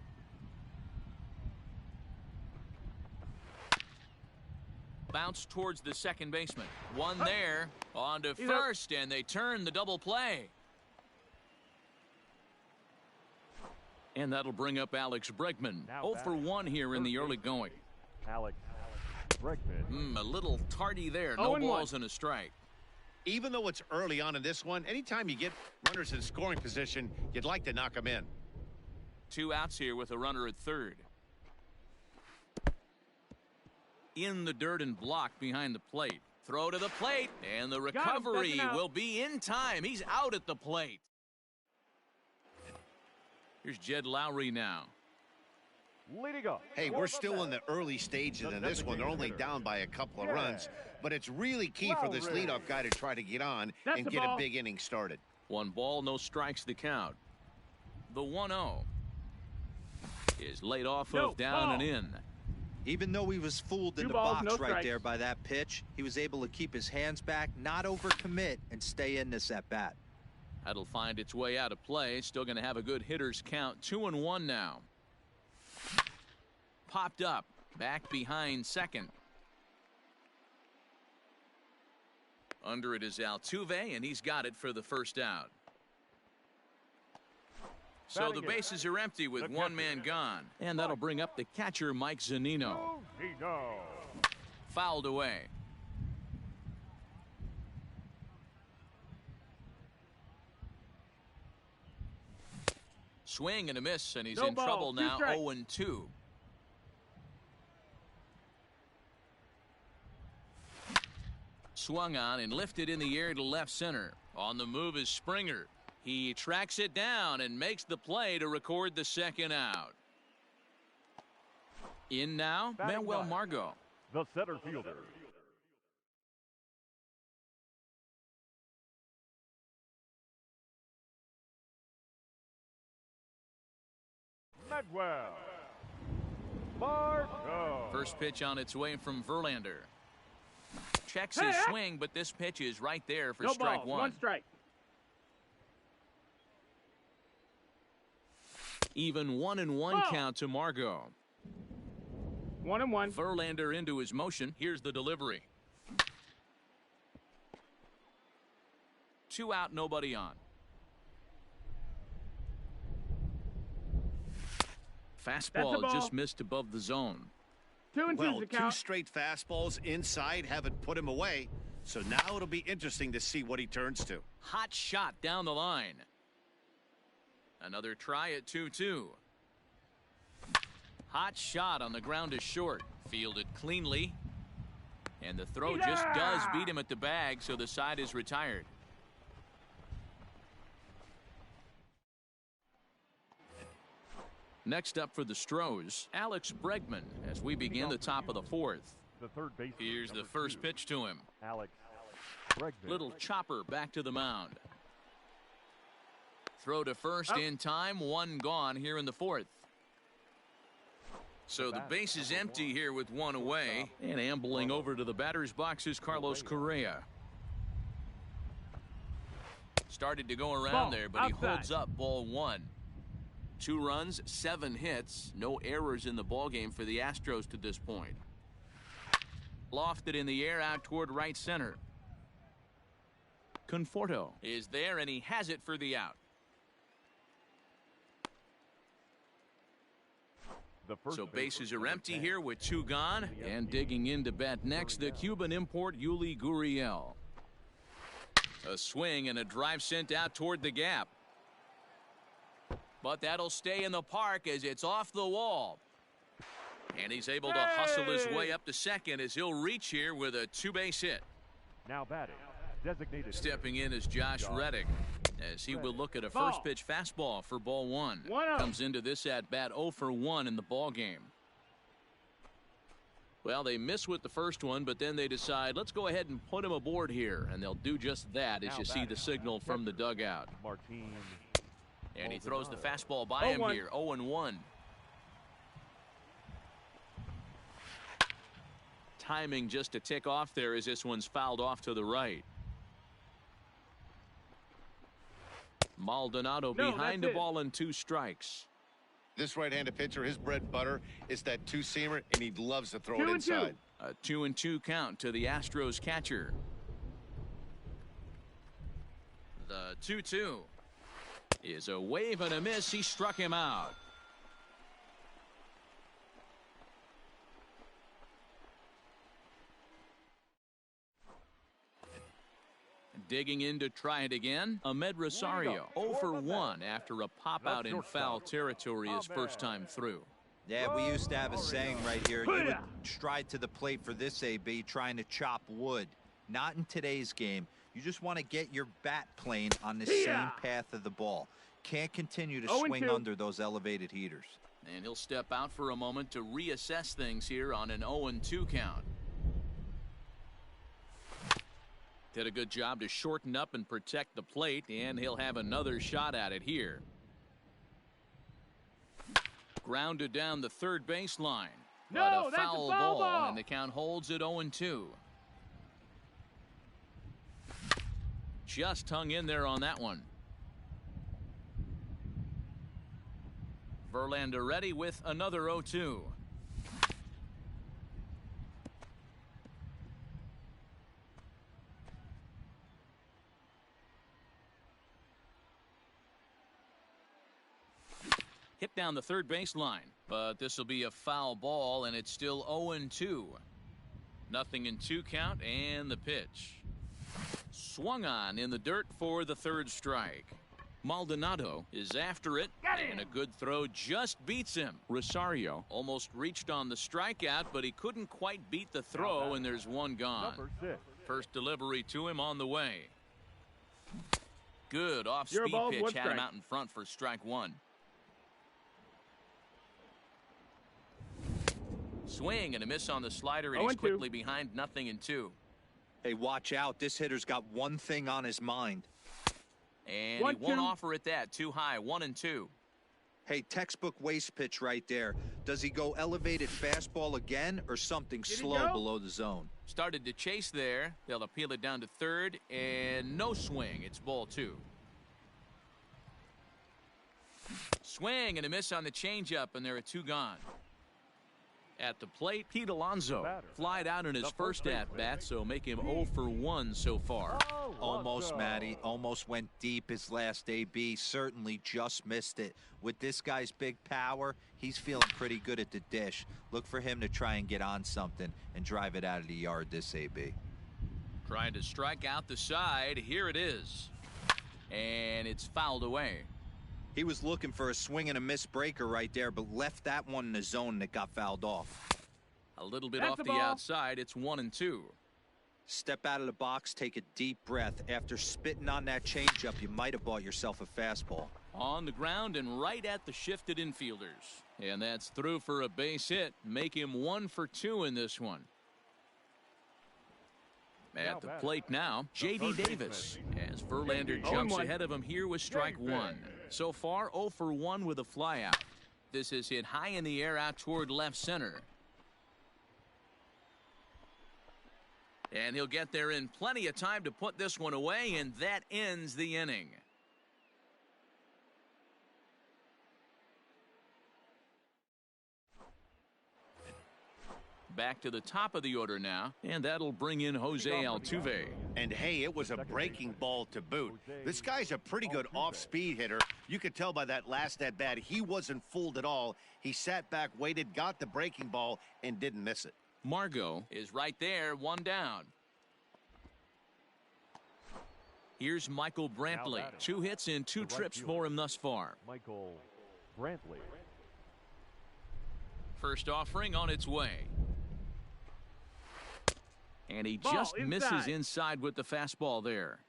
Bounce towards the second baseman. One there. On to first, and they turn the double play. And that'll bring up Alex Bregman. 0 for 1 here in the early going. Alex Bregman. A little tardy there. No balls and a strike. Even though it's early on in this one, anytime you get runners in scoring position, you'd like to knock them in. 2 outs here with a runner at third. In the dirt and blocked behind the plate. Throw to the plate, and the recovery will be in time. He's out at the plate. Here's Jed Lowry now. Leading up. Hey, we're still in the early stages in this one. They're only down by a couple of runs, but it's really key for this leadoff guy to try to get on and get a big inning started. 1 ball, no strikes the count. The 1-0 is laid off of down and in. Even though he was fooled in the box right there by that pitch, he was able to keep his hands back, not overcommit, and stay in this at bat. That'll find its way out of play. Still going to have a good hitter's count. 2-1 now. Popped up. Back behind second. Under it is Altuve, and he's got it for the first out. So the bases are empty with 1 man gone. And that'll bring up the catcher, Mike Zunino. Fouled away. Swing and a miss, and he's in trouble now. 0-2. Swung on and lifted in the air to left center. On the move is Springer. He tracks it down and makes the play to record the second out. In now, Manuel Margot. The center fielder. Manuel Margot. First pitch on its way from Verlander. Checks his swing, but this pitch is right there for strike 1. 1 strike. Even 1-1 count to Margot. 1-1. Verlander into his motion. Here's the delivery. 2 out, nobody on. Fastball just missed above the zone. 2-2 well, the count. 2 straight fastballs inside haven't put him away. So now it'll be interesting to see what he turns to. Hot shot down the line. Another try at 2-2. Hot shot on the ground is short. Fielded cleanly. And the throw just does beat him at the bag, so the side is retired. Next up for the Stros, Alex Bregman as we begin the top of the 4th. The third base. Here's the first pitch to him. Alex Bregman. Little chopper back to the mound. Throw to first in time. 1 gone here in the 4th. So the base is empty here with 1 away. And ambling over to the batter's box is Carlos Correa. Started to go around there, but he holds up ball 1. 2 runs, 7 hits, no errors in the ballgame for the Astros to this point. Lofted in the air out toward right center. Conforto is there, and he has it for the out. The first So bases are number empty 10. here with 2 gone. And digging in to bat next, the Cuban import Yuli Gurriel. A swing and a drive sent out toward the gap. But that'll stay in the park as it's off the wall. And he's able to hustle his way up to second as he'll reach here with a 2-base hit. Now batting, designated. Stepping in is Josh Reddick, as he will look at a first pitch fastball for ball 1. Comes into this at bat 0 for 1 in the ball game. Well, they miss with the first one, but then they decide, let's go ahead and put him aboard here, and they'll do just that as you see the signal from the dugout. Martin. And he throws the fastball by him here, 0-1. Timing just to tick off there as this one's fouled off to the right. Maldonado behind the ball and 2 strikes. This right-handed pitcher, his bread and butter is that 2-seamer, and he loves to throw it inside. A 2-2 count to the Astros catcher. The 2-2 is a wave and a miss. He struck him out. Digging in to try it again, Ahmed Rosario 0 for 1 after a pop out in foul territory his first time through. Yeah, we used to have a saying right here. You would stride to the plate for this AB, trying to chop wood. Not in today's game. You just want to get your bat plane on the same path of the ball. Can't continue to swing under those elevated heaters. And he'll step out for a moment to reassess things here on an 0-2 count. Did a good job to shorten up and protect the plate, and he'll have another shot at it here. Grounded down the third baseline. No, but a that's foul a foul ball, and the count holds at 0-2. Just hung in there on that one. Verlander ready with another 0-2. Hit down the third baseline, but this will be a foul ball, and it's still 0-2. Nothing in 2 count, and the pitch. Swung on in the dirt for the third strike. Maldonado is after it, and a good throw just beats him. Rosario almost reached on the strikeout, but he couldn't quite beat the throw, and there's 1 gone. Number 6. First delivery to him on the way. Good off-speed pitch had him out in front for strike 1. Swing and a miss on the slider, and he's quickly behind 0-2. Hey, watch out. This hitter's got one thing on his mind. And he won't offer it that. Too high, 1-2. Hey, textbook waste pitch right there. Does he go elevated fastball again or something slow below the zone? Started to chase there. They'll appeal it down to third, and no swing. It's ball 2. Swing and a miss on the changeup, and there are 2 gone. At the plate, Pete Alonso flied out in his first at-bat, so make him 0 for 1 so far. Almost, Matty. Almost went deep his last AB. Certainly just missed it. With this guy's big power, he's feeling pretty good at the dish. Look for him to try and get on something and drive it out of the yard this AB. Trying to strike out the side. Here it is. And it's fouled away. He was looking for a swing and a miss breaker right there, but left that one in the zone that got fouled off. A little bit off the outside. It's 1-2. Step out of the box, take a deep breath. After spitting on that changeup, you might have bought yourself a fastball. On the ground and right at the shifted infielders. And that's through for a base hit. Make him 1 for 2 in this one. At the plate now, J.D. Davis, as Verlander jumps ahead of him here with strike 1. So far, 0 for 1 with a flyout. This is hit high in the air out toward left center. And he'll get there in plenty of time to put this one away, and that ends the inning. back to the top of the order now, and that'll bring in Jose Altuve. And hey, it was a breaking ball to boot. This guy's a pretty good off-speed hitter. You could tell by that last at-bat he wasn't fooled at all. He sat back, waited, got the breaking ball, and didn't miss it. Margot is right there, one down. Here's Michael Brantley. 2 hits in 2 trips for him thus far. Michael Brantley. First offering on its way. And he just misses inside with the fastball there.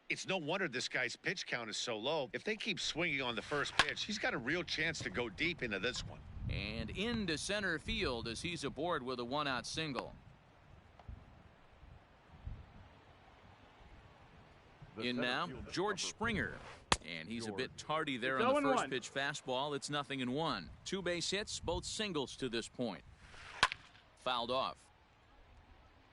It's no wonder this guy's pitch count is so low. If they keep swinging on the first pitch, he's got a real chance to go deep into this one. And into center field as he's aboard with a 1-out single. In now, George Springer. And he's a bit tardy there on the first pitch fastball. It's 0-1. 2 base hits, both singles to this point. Fouled off.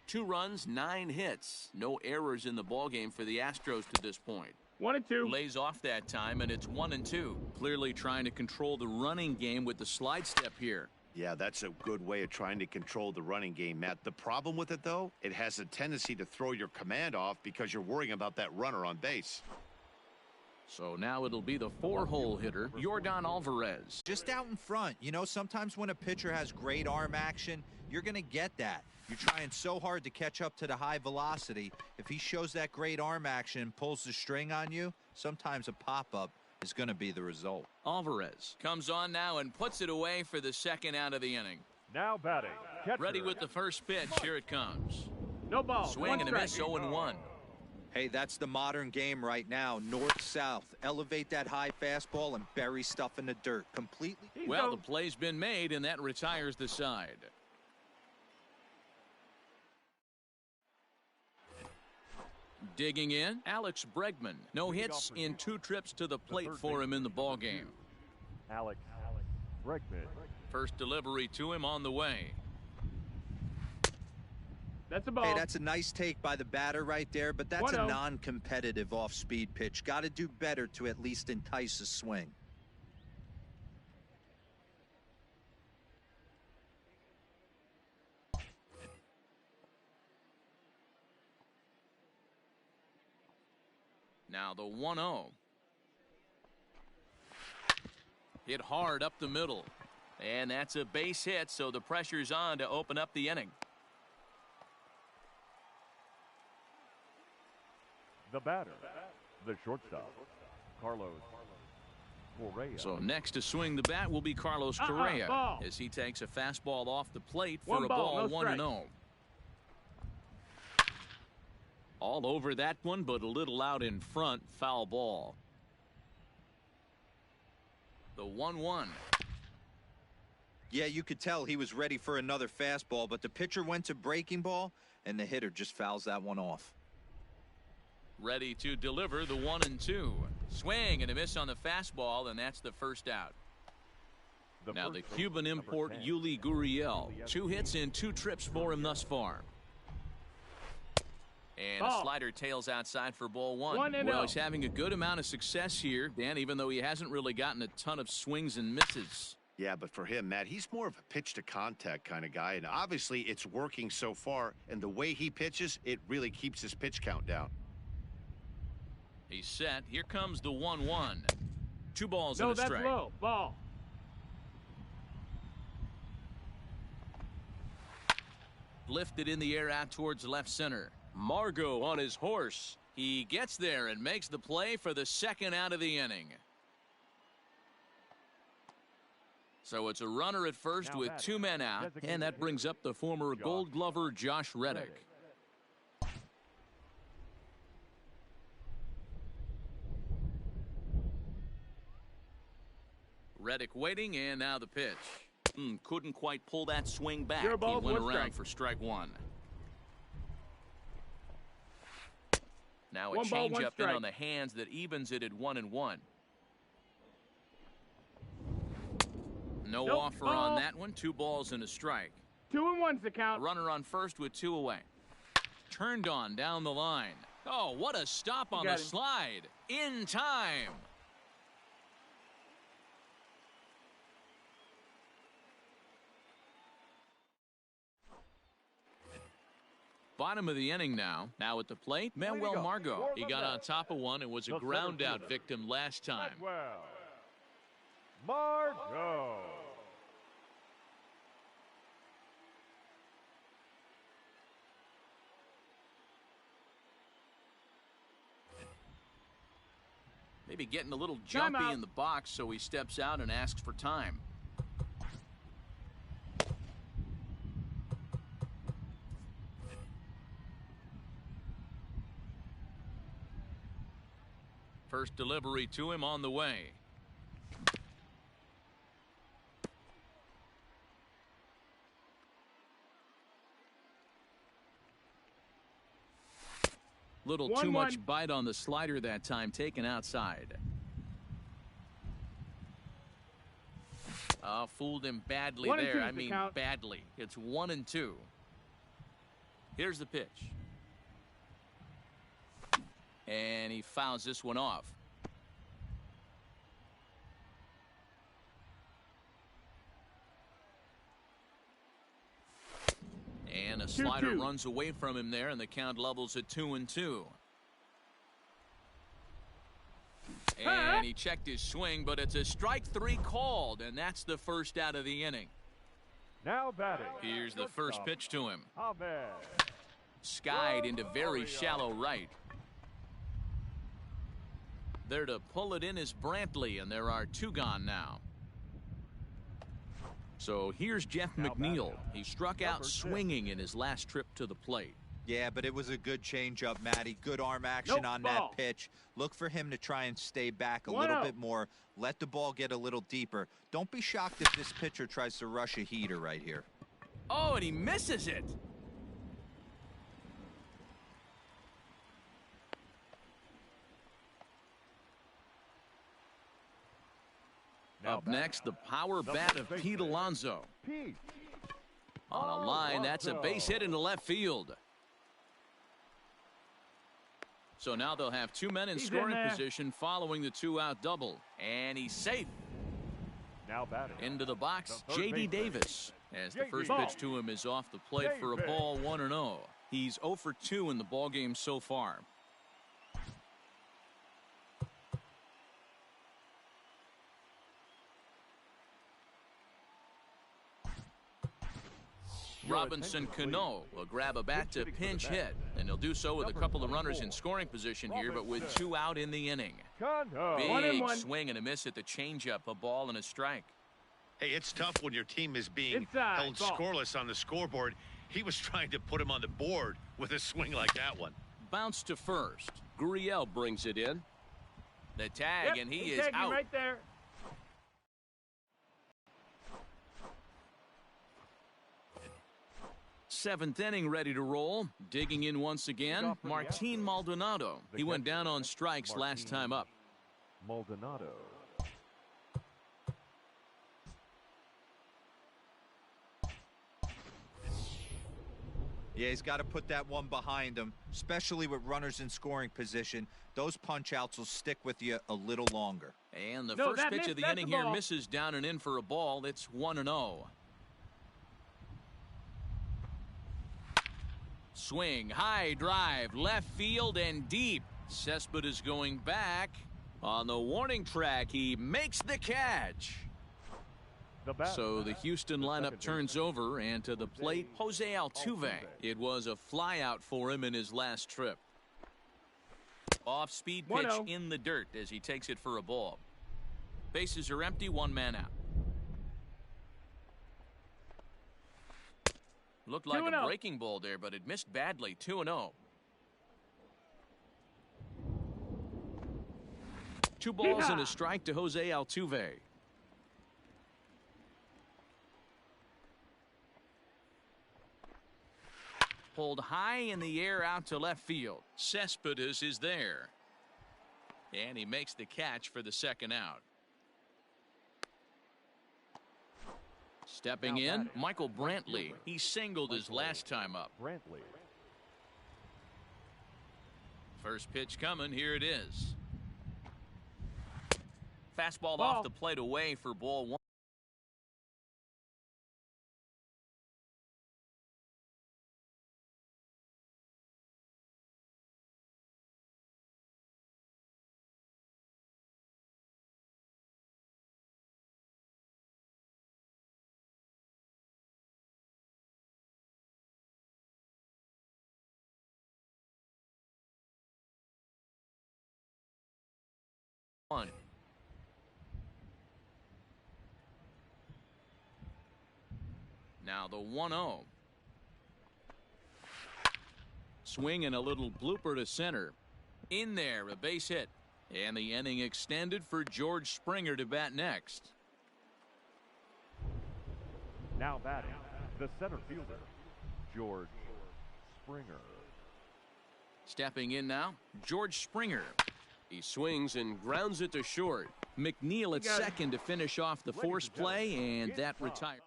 2 runs, 9 hits. No errors in the ballgame for the Astros to this point. 1-2. Lays off that time, and it's 1-2. Clearly trying to control the running game with the slide step here. Yeah, that's a good way of trying to control the running game, Matt. The problem with it, though, it has a tendency to throw your command off because you're worrying about that runner on base. So now it'll be the 4-hole hitter, Yordan Alvarez. Just out in front. You know, sometimes when a pitcher has great arm action, you're going to get that. You're trying so hard to catch up to the high velocity. If he shows that great arm action, pulls the string on you, sometimes a pop-up is going to be the result. Alvarez comes on now and puts it away for the 2nd out of the inning. Now batting. Catcher. Ready with the first pitch. Here it comes. No ball. Swing and a miss, 0-1. Hey, that's the modern game right now. North-south. Elevate that high fastball and bury stuff in the dirt. Completely. Well, the play's been made, and that retires the side. Digging in, Alex Bregman. No hits in 2 trips to the plate for him in the ballgame. Alex Bregman. First delivery to him on the way. That's a ball. Hey, that's a nice take by the batter right there, but that's 1-0. a non-competitive off-speed pitch. Got to do better to at least entice a swing. Now the 1-0. Hit hard up the middle. And that's a base hit, so the pressure's on to open up the inning. The batter. The shortstop. Carlos Correa. So next to swing the bat will be Carlos Correa ball. as he takes a fastball off the plate for 1 a ball, ball, no 1-0. All over that one, but a little out in front. Foul ball. The 1-1. Yeah, you could tell he was ready for another fastball, but the pitcher went to breaking ball, and the hitter just fouls that one off. Ready to deliver the 1-2. Swing and a miss on the fastball, and that's the first out. Now the Cuban import Yuli Gurriel. 2 hits in 2 trips for him thus far. And a slider tails outside for ball 1. Well, he's having a good amount of success here, Dan, even though he hasn't really gotten a ton of swings and misses. Yeah, but for him, Matt, he's more of a pitch-to-contact kind of guy, and obviously it's working so far, and the way he pitches, it really keeps his pitch count down. He's set. Here comes the 1-1. 2 balls and a strike. No, that's low. Ball. Lifted in the air out towards left center. Margot on his horse. He gets there and makes the play for the 2nd out of the inning. So it's a runner at first with 2 men out, and that brings up the former Gold Glover Josh Reddick. Reddick waiting, and now the pitch. Couldn't quite pull that swing back. He went around for strike 1. Now a changeup in on the hands that evens it at 1-1. No offer on that one. 2 balls and a strike. 2-1's the count. Runner on first with 2 away. Turned on down the line. Oh, what a stop on the slide. In time. Bottom of the inning now. Now at the plate, Manuel Margot. He got on top of one and was a ground out victim last time. Manuel Margot. Maybe getting a little jumpy in the box, so he steps out and asks for time. First delivery to him on the way. Little too much bite on the slider that time, taken outside. Fooled him badly there. I mean, badly. It's 1-2. Here's the pitch. And he fouls this one off. And a slider runs away from him there, and the count levels at 2-2. And he checked his swing, but it's a strike three called, and that's the first out of the inning. Now batting. Here's the first pitch to him. Ahmed. Skied into very shallow right. There to pull it in is Brantley, and there are two gone now. So here's Jeff McNeil. He struck out swinging in his last trip to the plate. Yeah, but it was a good changeup, Matty. Good arm action on that pitch. Look for him to try and stay back a little bit more. Let the ball get a little deeper. Don't be shocked if this pitcher tries to rush a heater right here. Oh, and he misses it. Up next, the power bat of Pete Alonso. On a line, that's a base hit into left field. So now they'll have two men in scoring position following the two-out double. And he's safe. Now batting. Into the box, J.D. Davis. As the first pitch to him is off the plate for a ball, 1-0. He's 0 for 2 in the ballgame so far. Robinson Cano will grab a bat to pinch hit, and he'll do so with a couple of runners in scoring position here, but with two out in the inning. Big swing and a miss at the changeup, a ball and a strike. Hey, it's tough when your team is being held scoreless on the scoreboard. He was trying to put him on the board with a swing like that one. Bounce to first. Gurriel brings it in. The tag, and he is out. Right there. Seventh inning ready to roll. Digging in once again, Martin Maldonado. He went down on strikes last time up. Maldonado. Yeah, he's got to put that one behind him, especially with runners in scoring position. Those punch-outs will stick with you a little longer. And the first pitch of the inning here misses down and in for a ball. It's 1-0. Swing, high drive, left field and deep. Cespedes going back. On the warning track, he makes the catch. So the Houston lineup turns over, and to the plate, Jose Altuve. It was a flyout for him in his last trip. Off-speed pitch in the dirt as he takes it for a ball. Bases are empty, one man out. Looked like a breaking ball there, but it missed badly. 2-0. Two balls and a strike to Jose Altuve. Pulled high in the air out to left field. Cespedes is there. And he makes the catch for the second out. Stepping in, Michael Brantley. He singled his last time up. Brantley. First pitch coming. Here it is. Fastball off the plate away for ball one. 1. Now the 1-0. Swing and a little blooper to center. In there, a base hit. And the inning extended for George Springer to bat next. Now batting, the center fielder, George Springer. Stepping in now, George Springer. He swings and grounds it to short. McNeil at second to finish off the force play, and that retired.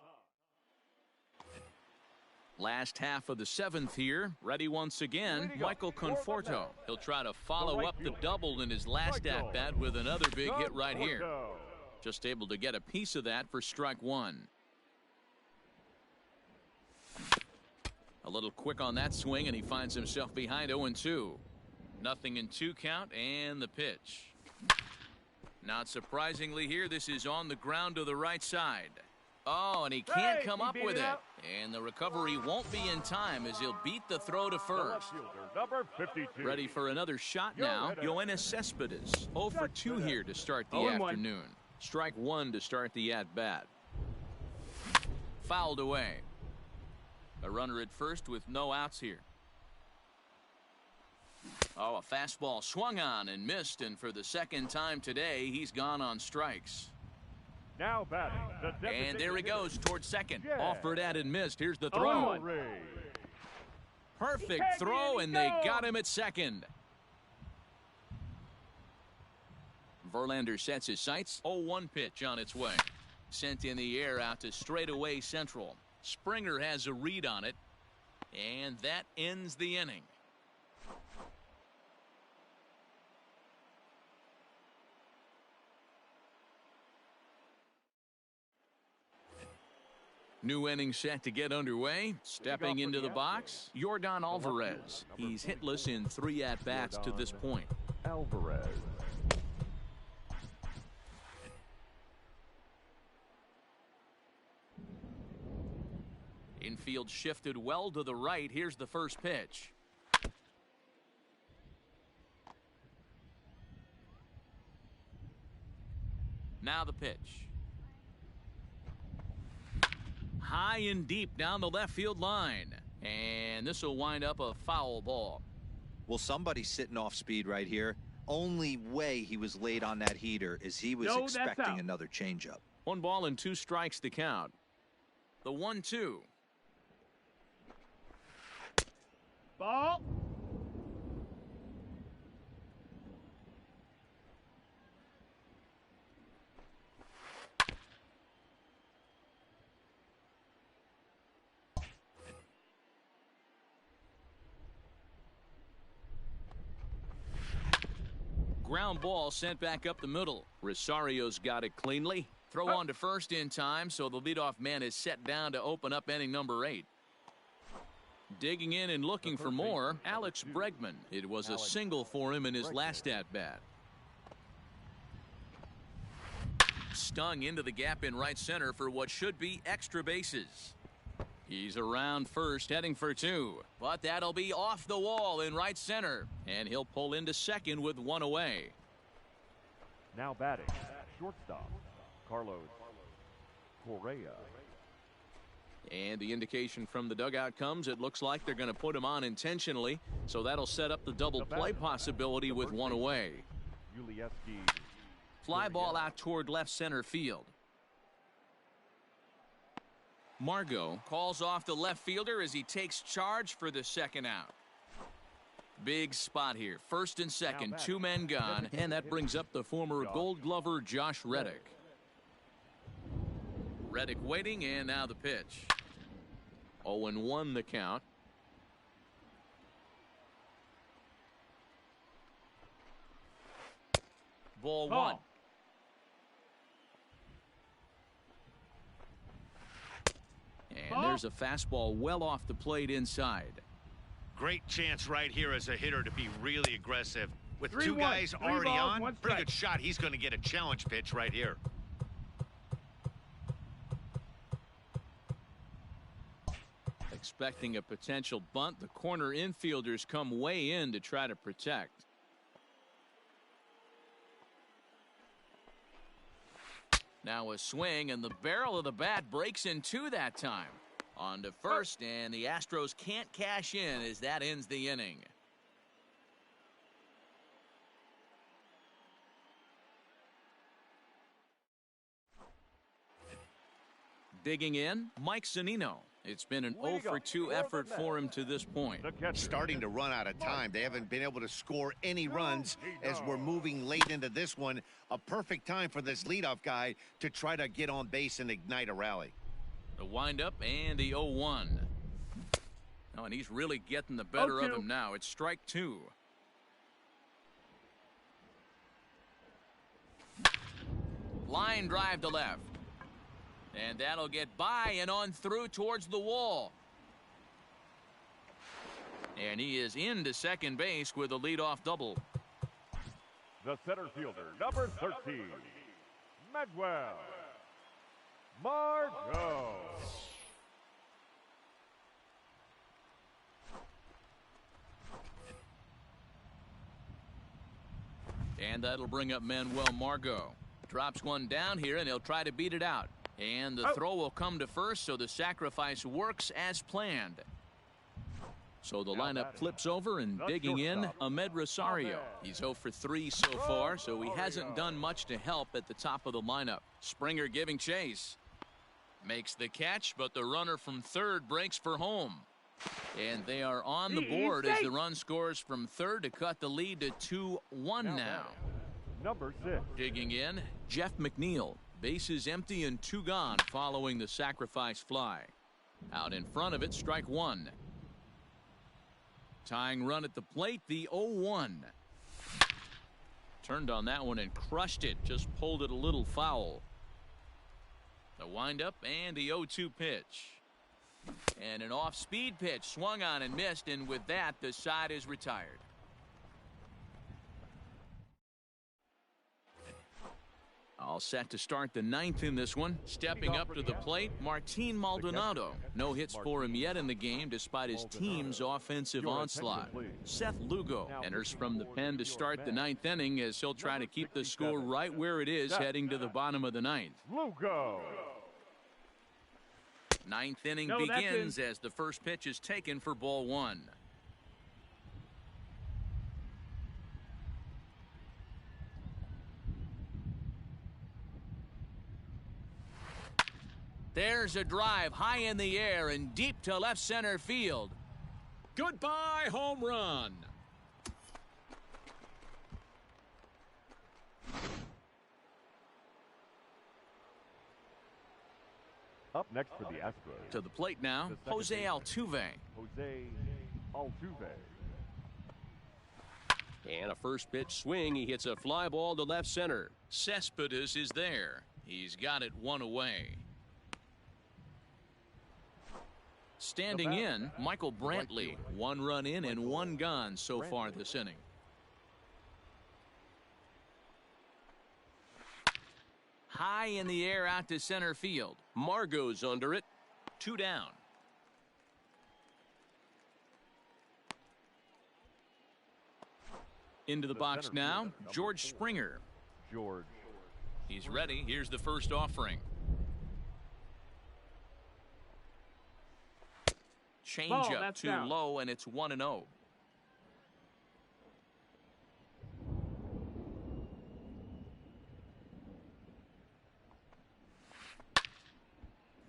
Last half of the 7th here. Ready once again, Michael Conforto. He'll try to follow up the double in his last at-bat with another big hit right here. Just able to get a piece of that for strike 1. A little quick on that swing, and he finds himself behind 0-2. Nothing in 2 count, and the pitch. Not surprisingly here, this is on the ground to the right side. Oh, and he can't come up with it. And the recovery won't be in time as he'll beat the throw to first. Number 52. Ready for another shot now. Yoenis Cespedes. 0 for 2 here to start the afternoon. Strike 1 to start the at-bat. Fouled away. A runner at first with no outs here. Oh, a fastball swung on and missed, and for the second time today, he's gone on strikes. Now batting, the and there he goes towards second. Offered at and missed. Here's the throw. Perfect throw, and they got him at second. Verlander sets his sights. 0-1 pitch on its way. Sent in the air out to straightaway central. Springer has a read on it, and that ends the inning. New inning set to get underway. Stepping into the box, Yordan Alvarez. He's hitless in 3 at-bats to this point. Alvarez. Infield shifted well to the right. Here's the first pitch. Now the pitch. High and deep down the left field line. And this will wind up a foul ball. Well, somebody's sitting off speed right here. Only way he was late on that heater is he was expecting another changeup. 1 ball and 2 strikes to count. The 1-2. Ball. Ground ball sent back up the middle. Rosario's got it cleanly. Throw on to first in time, so the leadoff man is set down to open up inning number 8. Digging in and looking for more, Alex Bregman. It was a single for him in his last at-bat. Stung into the gap in right center for what should be extra bases. He's around first, heading for 2. But that'll be off the wall in right center. And he'll pull into second with 1 away. Now batting, shortstop, Carlos Correa. And the indication from the dugout comes, it looks like they're going to put him on intentionally. So that'll set up the double play possibility with 1 away. Fly ball out toward left center field. Margot calls off the left fielder as he takes charge for the second out. Big spot here. First and second, 2 men gone, and that brings up the former Gold Glover Josh Reddick. Reddick waiting, and now the pitch. 0-1 the count. Ball 1. And there's a fastball well off the plate inside. Great chance right here as a hitter to be really aggressive. With 2 guys already on, pretty good shot. He's going to get a challenge pitch right here. Expecting a potential bunt, the corner infielders come way in to try to protect. Now a swing, and the barrel of the bat breaks in two that time. On to first, and the Astros can't cash in as that ends the inning. Digging in, Mike Zunino. It's been an 0-for-2 effort for him to this point. Starting to run out of time. They haven't been able to score any runs as we're moving late into this one. A perfect time for this leadoff guy to try to get on base and ignite a rally. The windup and the 0-1. Oh, and he's really getting the better of him now. It's strike two. Line drive to left. And that'll get by and on through towards the wall. And he is into second base with a leadoff double. The center fielder, number 13, Manuel Margot. And that'll bring up Manuel Margot. Drops one down here, and he'll try to beat it out. And the throw will come to first, so the sacrifice works as planned. So the lineup flips over, and digging in, Ahmed Rosario. He's 0 for 3 so far, so he hasn't done much to help at the top of the lineup. Springer giving chase. Makes the catch, but the runner from third breaks for home. And they are on the board as the run scores from third to cut the lead to 2-1 now. Number 6. Digging in, Jeff McNeil. Bases empty and 2 gone following the sacrifice fly. Out in front of it, strike one. Tying run at the plate, the 0-1. Turned on that one and crushed it. Just pulled it a little foul. The windup and the 0-2 pitch. And an off-speed pitch swung on and missed, and with that, the side is retired. All set to start the 9th in this one. Stepping up to the plate, Martin Maldonado. No hits for him yet in the game despite his team's offensive onslaught. Seth Lugo enters from the pen to start the 9th inning as he'll try to keep the score right where it is heading to the bottom of the 9th. Lugo. 9th inning begins as the first pitch is taken for ball one. There's a drive high in the air and deep to left center field. Goodbye, home run. Up next for the Astros. To the plate now, Jose Altuve. Jose Altuve. And a first pitch swing. He hits a fly ball to left center. Cespedes is there. He's got it one away. Standing in, Michael Brantley. 1 run in and 1 gone so far this inning. High in the air out to center field. Margot's under it. 2 down. Into the box now, George Springer. George. He's ready. Here's the first offering. Change up too low, and it's 1-0.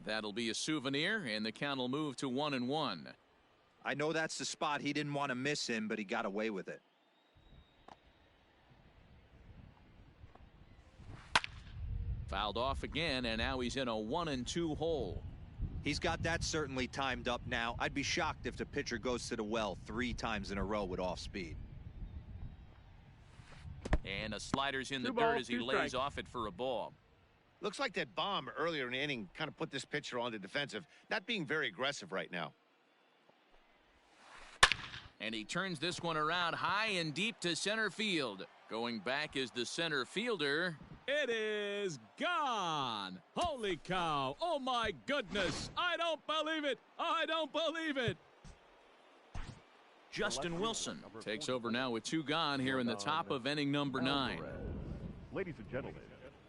That'll be a souvenir, and the count will move to 1-1. I know that's the spot he didn't want to miss him, but he got away with it. Fouled off again, and now he's in a 1-2 hole. He's got that certainly timed up now. I'd be shocked if the pitcher goes to the well 3 times in a row with off speed. And a slider's in the dirt as he lays off it for a ball. Looks like that bomb earlier in the inning kind of put this pitcher on the defensive, not being very aggressive right now. And he turns this one around high and deep to center field. Going back is the center fielder. It is gone. Holy cow. Oh, my goodness. I don't believe it. I don't believe it. Justin Wilson takes over now with 2 gone here in the top of inning number 9. Ladies and gentlemen,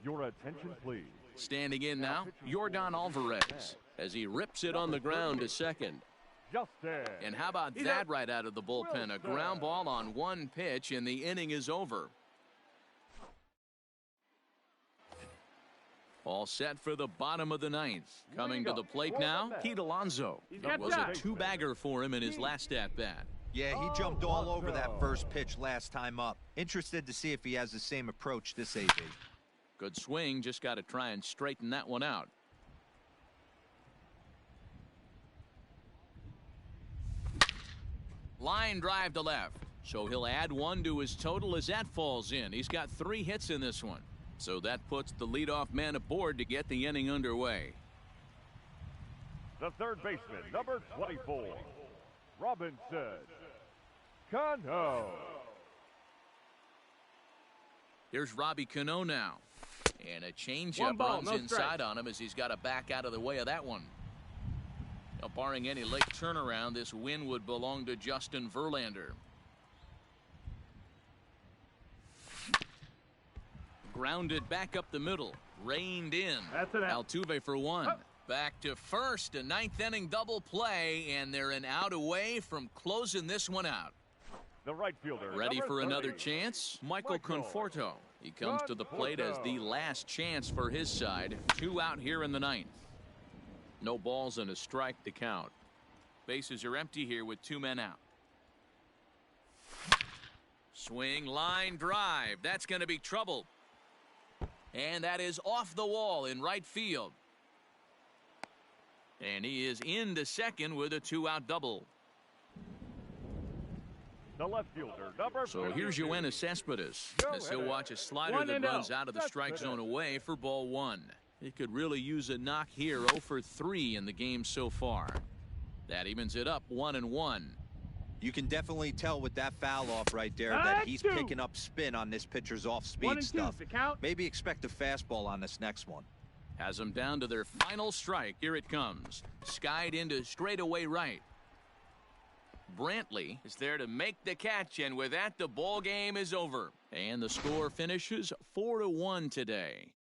your attention please. Standing in now, Yordan Alvarez, as he rips it on the ground to second. Justin. And how about that right out of the bullpen? A ground ball on one pitch, and the inning is over. All set for the bottom of the ninth. Coming to the plate now, Pete Alonso. It was a two-bagger for him in his last at-bat. Yeah, he jumped all over that first pitch last time up. Interested to see if he has the same approach this AB. Good swing, just got to try and straighten that one out. Line drive to left. So he'll add one to his total as that falls in. He's got 3 hits in this one. So that puts the leadoff man aboard to get the inning underway. The third baseman, number 24, Robinson Cano. Here's Robbie Cano now. And a changeup runs inside on him as he's got to back out of the way of that one. Now, barring any late turnaround, this win would belong to Justin Verlander. Grounded back up the middle. Reined in. Altuve for 1. Back to first. A 9th inning double play, and they're an out away from closing this one out. The right fielder. Ready for another chance? Michael Conforto. He comes to the plate as the last chance for his side. 2 out here in the 9th. No balls and a strike to count. Bases are empty here with 2 men out. Swing, line drive. That's going to be trouble. And that is off the wall in right field. And he is into second with a 2-out double. The left fielder, number So here's Yoenis Cespedes as he'll watch a slider that runs out of the strike zone away for ball 1. He could really use a knock here. 0 for 3 in the game so far. That evens it up 1-1. You can definitely tell with that foul off right there that he's picking up spin on this pitcher's off-speed stuff. Maybe expect a fastball on this next one. Has them down to their final strike. Here it comes. Skied into straightaway right. Brantley is there to make the catch, and with that, the ball game is over. And the score finishes 4-1 today.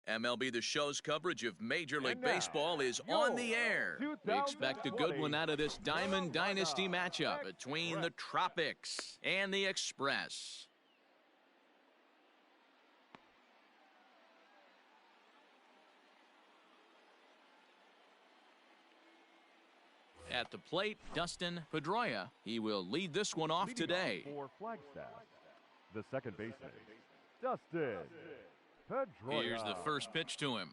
MLB The Show's coverage of Major League And now, Baseball is your on the air. We expect a good one out of this Diamond Dynasty matchup between the Tropics and the Express. At the plate, Dustin Pedroia. He will lead this one off today. For Flagstaff, the second baseman, Dustin Pedroia. Here's the first pitch to him.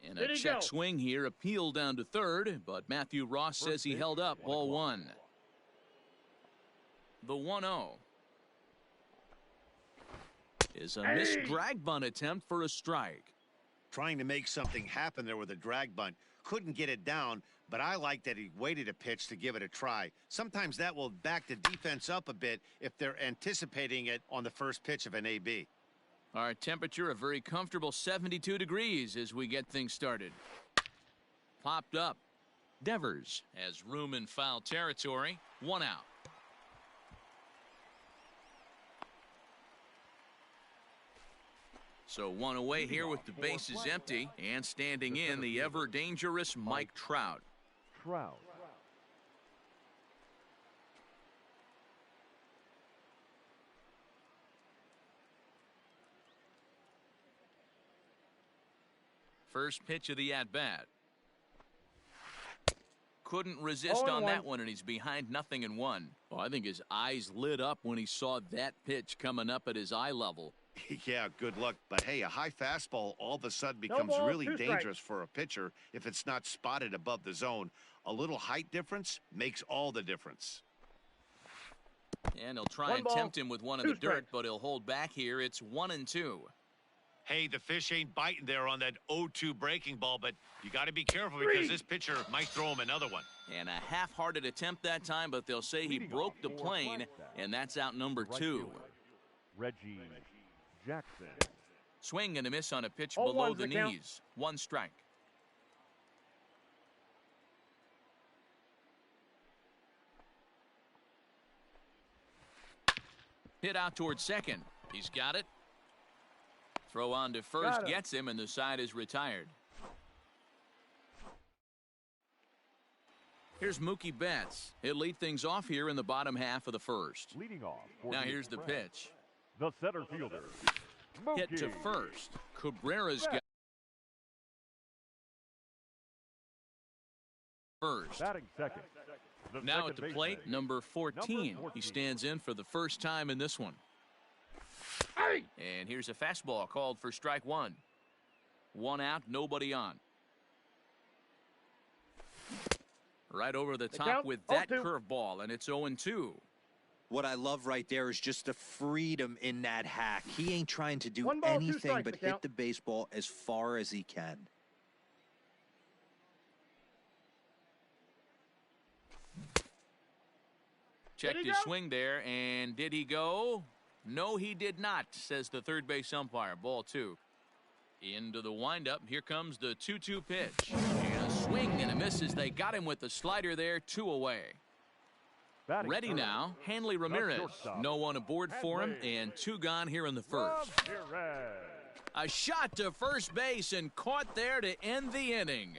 And a Did he check go? swing here, appeal down to third, but Matthew Ross says he held up, ball one. The 1-0 is a missed drag bunt attempt for a strike. Trying to make something happen there with a drag bunt. Couldn't get it down, but I like that he waited a pitch to give it a try. Sometimes that will back the defense up a bit if they're anticipating it on the first pitch of an AB. Our temperature a very comfortable 72 degrees as we get things started. Popped up. Devers has room in foul territory. One out. So one away here with the bases empty, and standing in the ever dangerous Mike Trout. First pitch of the at-bat. Couldn't resist on that one, and he's behind 0-1. Well, I think his eyes lit up when he saw that pitch coming up at his eye level. Yeah, good luck. But hey, a high fastball all of a sudden becomes really dangerous for a pitcher if it's not spotted above the zone. A little height difference makes all the difference. And he'll try and tempt him with one in the dirt, but he'll hold back here. It's 1-2. Hey, the fish ain't biting there on that 0-2 breaking ball, but you got to be careful because this pitcher might throw him another one. And a half-hearted attempt that time, but they'll say he broke the plane, and that's out number 2. Reggie Jackson. Swing and a miss on a pitch below the knees. One strike. Hit out towards second. He's got it. Throw on to first gets him, and the side is retired. Here's Mookie Betts. He'll lead things off here in the bottom half of the first. Leading off. Now here's the pitch. The center fielder. Hit to first. Cabrera's got first. Batting second. Now at the plate, number 14. He stands in for the first time in this one. And here's a fastball called for strike one. One out, nobody on. Right over the top with that curveball, and it's 0-2. What I love right there is just the freedom in that hack. He ain't trying to do anything but hit the baseball as far as he can. Checked his swing there, and did he go? No, he did not, says the third base umpire. Ball 2. Into the windup. Here comes the 2-2 pitch. And a swing and a miss as they got him with the slider there. 2 away. Ready now, Hanley Ramirez. No one aboard for him, and 2 gone here in the first. A shot to first base and caught there to end the inning.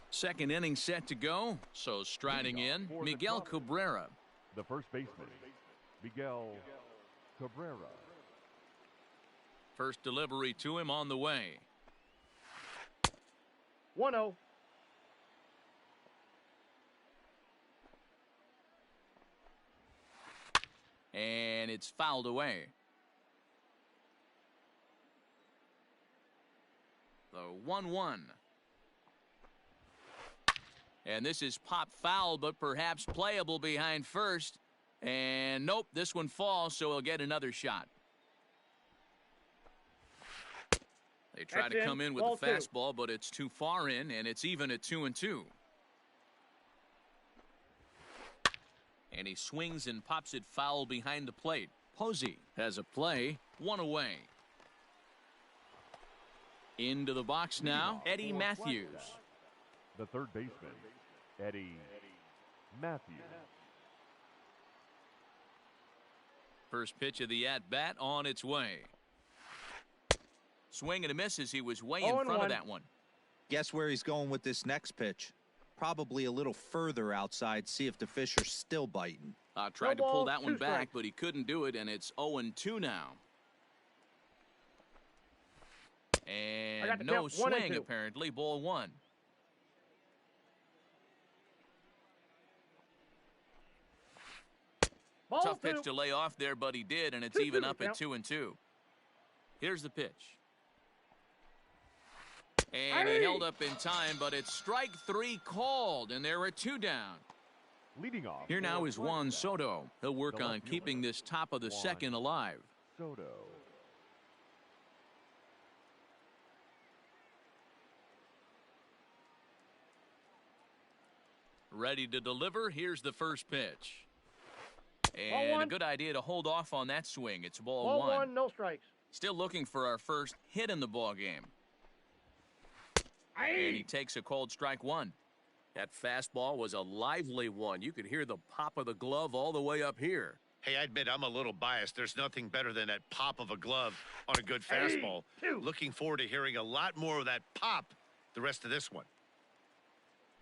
Second inning set to go, so striding in, Miguel Cabrera. The first baseman, Miguel Cabrera. First delivery to him on the way. 1-0. And it's fouled away. The 1-1. And this is pop foul, but perhaps playable behind first. And nope, this one falls, so he'll get another shot. They try to come in with a fastball, but it's too far in, and it's even at 2-2. And he swings and pops it foul behind the plate. Posey has a play, 1 away. Into the box now, Eddie Matthews. The third baseman, Eddie Matthews. First pitch of the at-bat on its way. Swing and a miss as he was way in front of that one. Guess where he's going with this next pitch? Probably a little further outside. See if the fish are still biting. Tried to pull that one back, but he couldn't do it, and it's 0-2 now. And no swing, apparently. Ball one. Tough pitch to lay off there, but he did, and it's even up at 2-2. Here's the pitch. And he held up in time, but it's strike three called, and there are two down. Leading off. Here now is Juan Soto. He'll work on keeping this top of the second alive. Soto. Ready to deliver. Here's the first pitch. And a good idea to hold off on that swing. It's ball one. No strikes. Still looking for our first hit in the ball game. And he takes a cold strike one. That fastball was a lively one. You could hear the pop of the glove all the way up here. Hey, I admit I'm a little biased. There's nothing better than that pop of a glove on a good fastball. Looking forward to hearing a lot more of that pop the rest of this one.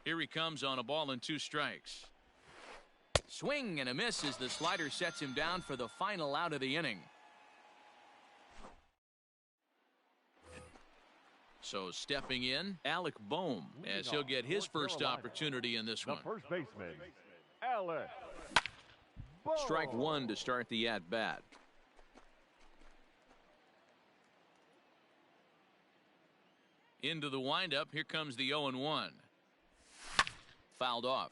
Here he comes on a ball and two strikes. Swing and a miss as the slider sets him down for the final out of the inning. So stepping in, Alec Bohm, as he'll get his first opportunity in this one. First baseman, Alec Bohm. Strike one to start the at-bat. Into the windup, here comes the 0-1. Fouled off.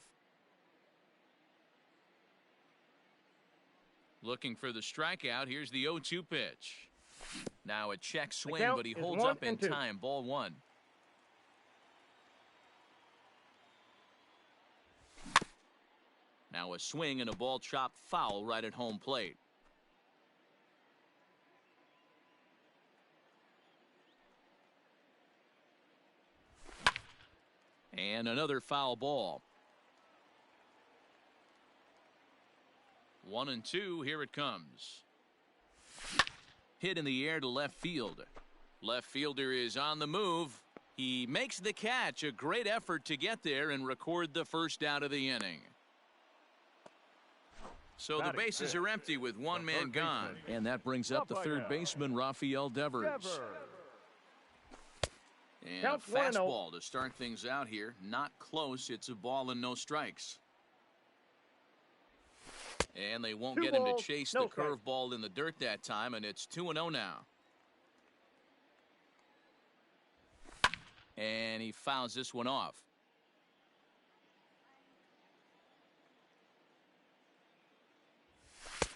Looking for the strikeout. Here's the 0-2 pitch. Now a check swing, but he holds up in time. Ball one. Now a swing and a ball chopped foul right at home plate. And another foul ball. 1-2. Here it comes. Hit in the air to left field. Left fielder is on the move. He makes the catch. A great effort to get there and record the first out of the inning. So the bases are empty with one man gone. And that brings up the third baseman, Rafael Devers. And a fastball to start things out here. Not close. It's a ball and no strikes. And they won't get him to chase the curveball in the dirt that time, and it's 2-0 now. And he fouls this one off.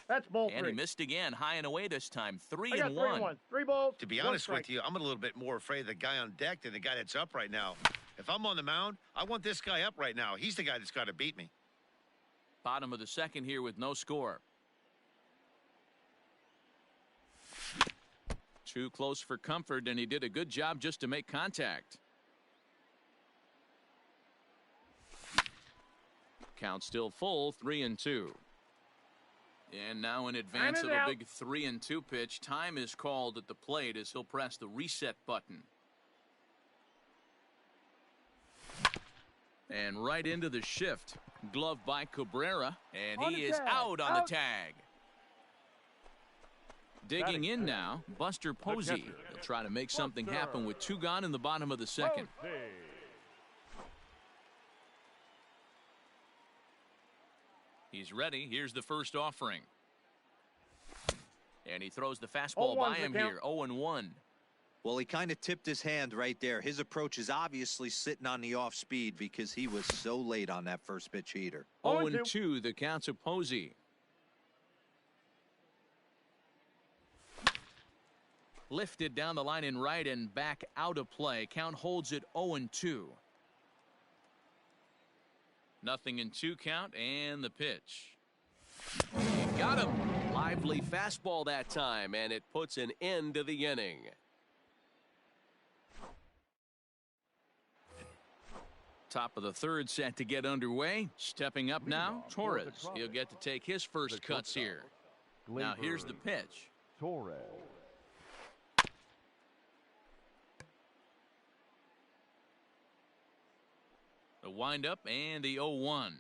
That's ball three. And he missed again, high and away this time. 3-1. 3 balls. To be honest with you, I'm a little bit more afraid of the guy on deck than the guy that's up right now. If I'm on the mound, I want this guy up right now. He's the guy that's got to beat me. Bottom of the second here with no score. Too close for comfort, and he did a good job just to make contact. Count still full, 3-2. And now in advance of a big 3-2 pitch, time is called at the plate as he'll press the reset button. And right into the shift. Glove by Cabrera, and he is out on the tag. Digging in now, Buster Posey. He'll try to make something happen with two gone in the bottom of the second. He's ready. Here's the first offering. And he throws the fastball by him here. 0-1. Well, he kind of tipped his hand right there. His approach is obviously sitting on the off speed because he was so late on that first pitch heater. 0-2, the count of Posey. Lifted down the line in right and back out of play. Count holds it 0-2. Nothing in two count, and the pitch. He got him. Lively fastball that time, and it puts an end to the inning. Top of the third set to get underway. Stepping up now, Torres. He'll get to take his first cuts here. Now here's the pitch. Torres. The windup and the 0-1.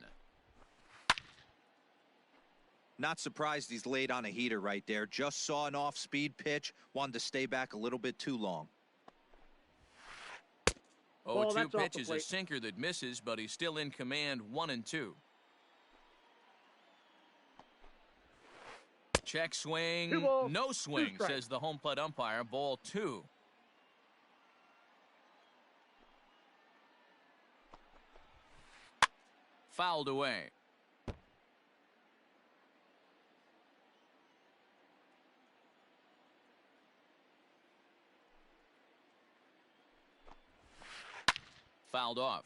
Not surprised he's laid on a heater right there. Just saw an off-speed pitch. Wanted to stay back a little bit too long. 0-2 pitch is a sinker that misses, but he's still in command. 1-2. Check swing. No swing, says the home plate umpire. Ball 2. Fouled away. Fouled off.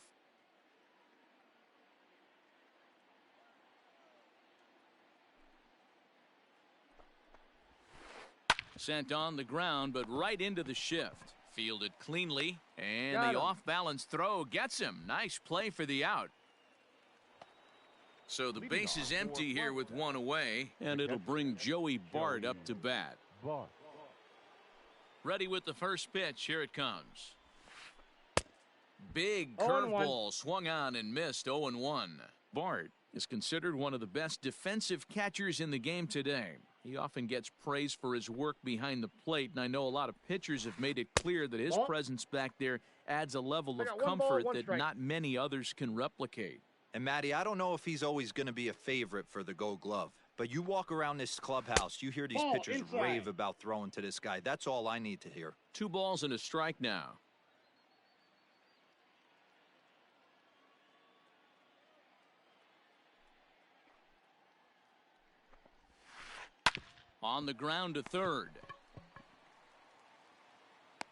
Sent on the ground, but right into the shift. Fielded cleanly, and the off-balance throw gets him. Nice play for the out. So the base is empty here with one away, and it'll bring Joey Bart up to bat. Ready with the first pitch. Here it comes. Big curveball swung on and missed. 0-1. Bart is considered one of the best defensive catchers in the game today. He often gets praise for his work behind the plate, and I know a lot of pitchers have made it clear that his presence back there adds a level of comfort that not many others can replicate. And Matty, I don't know if he's always going to be a favorite for the Gold Glove, but you walk around this clubhouse, you hear these pitchers rave about throwing to this guy. That's all I need to hear. 2 balls and a strike now. On the ground to third.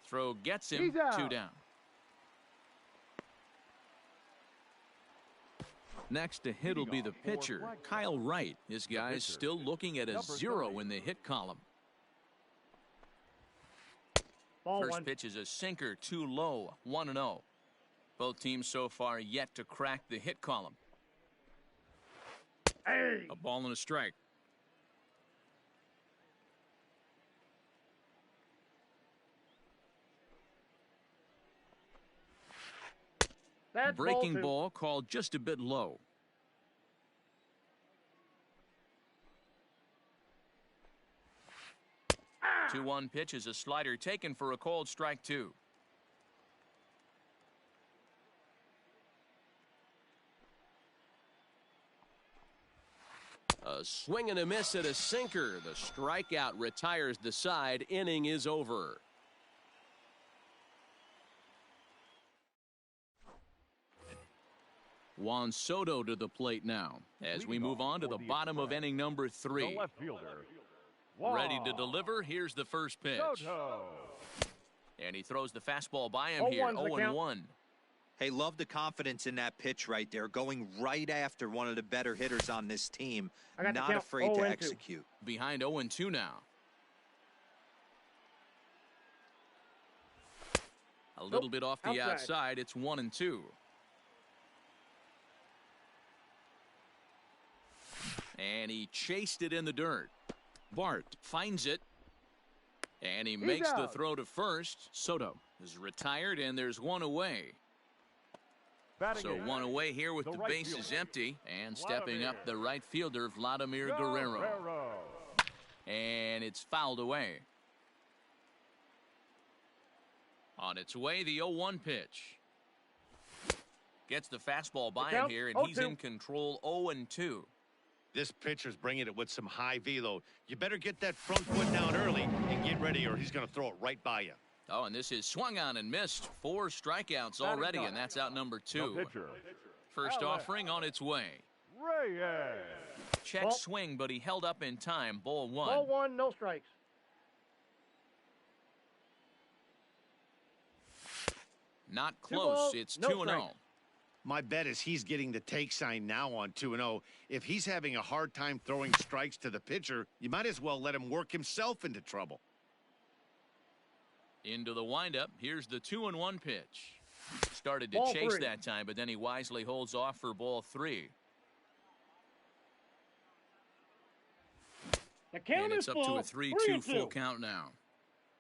Throw gets him. 2 down. Next to hit will be the pitcher, Kyle Wright. His guy's still looking at a 0 in the hit column. First pitch is a sinker, too low. 1-0. Both teams so far yet to crack the hit column. A ball and a strike. Breaking ball called just a bit low. Ah! 2-1 pitch is a slider taken for a called strike 2. A swing and a miss at a sinker. The strikeout retires the side. Inning is over. Juan Soto to the plate now as we move on to the bottom of inning number 3. The left fielder. Ready to deliver. Here's the first pitch. Soto. And he throws the fastball by him here. 0-1. Hey, love the confidence in that pitch right there, going right after one of the better hitters on this team. Not afraid to execute. Behind 0-2 now. A little bit off the outside. It's 1-2. And he chased it in the dirt. Bart finds it. And he makes the throw to first. Soto is retired, and there's one away. So one away here with the bases empty. And stepping up the right fielder, Vladimir Guerrero. And it's fouled away. On its way, the 0-1 pitch. Gets the fastball by him here, and he's in control. 0-2. This pitcher's bringing it with some high velo. You better get that front foot down early and get ready, or he's going to throw it right by you. Oh, and this is swung on and missed. 4 strikeouts already, and that's out number 2. First offering on its way. Reyes. Check swing, but he held up in time. Ball 1. Ball 1, no strikes. Not close. It's 2-0. My bet is he's getting the take sign now on 2-0. If he's having a hard time throwing strikes to the pitcher, you might as well let him work himself into trouble. Into the windup. Here's the 2-1 pitch. Started to chase that time, but then he wisely holds off for ball 3. The count And it's is up to full. a 3-2 full count now.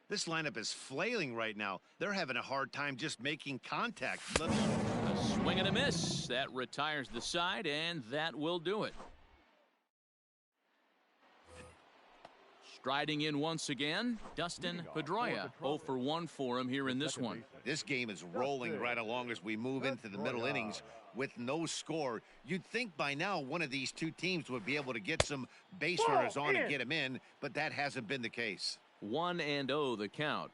This lineup is flailing right now. They're having a hard time just making contact. A swing and a miss. That retires the side, and that will do it. Striding in once again, Dustin Pedroia. 0 for 1 for him here in this one. This game is rolling right along as we move into the middle innings with no score. You'd think by now one of these two teams would be able to get some base runners on and get them in, but that hasn't been the case. 1-0 the count.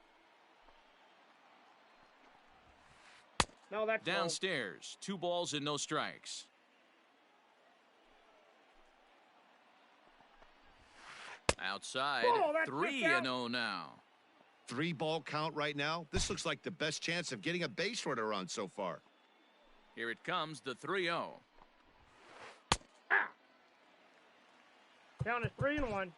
No, that's Downstairs, 2 balls and no strikes. Outside, 3-0 now. 3-ball count right now. This looks like the best chance of getting a base runner on so far. Here it comes, the 3-0. Count is 3-1.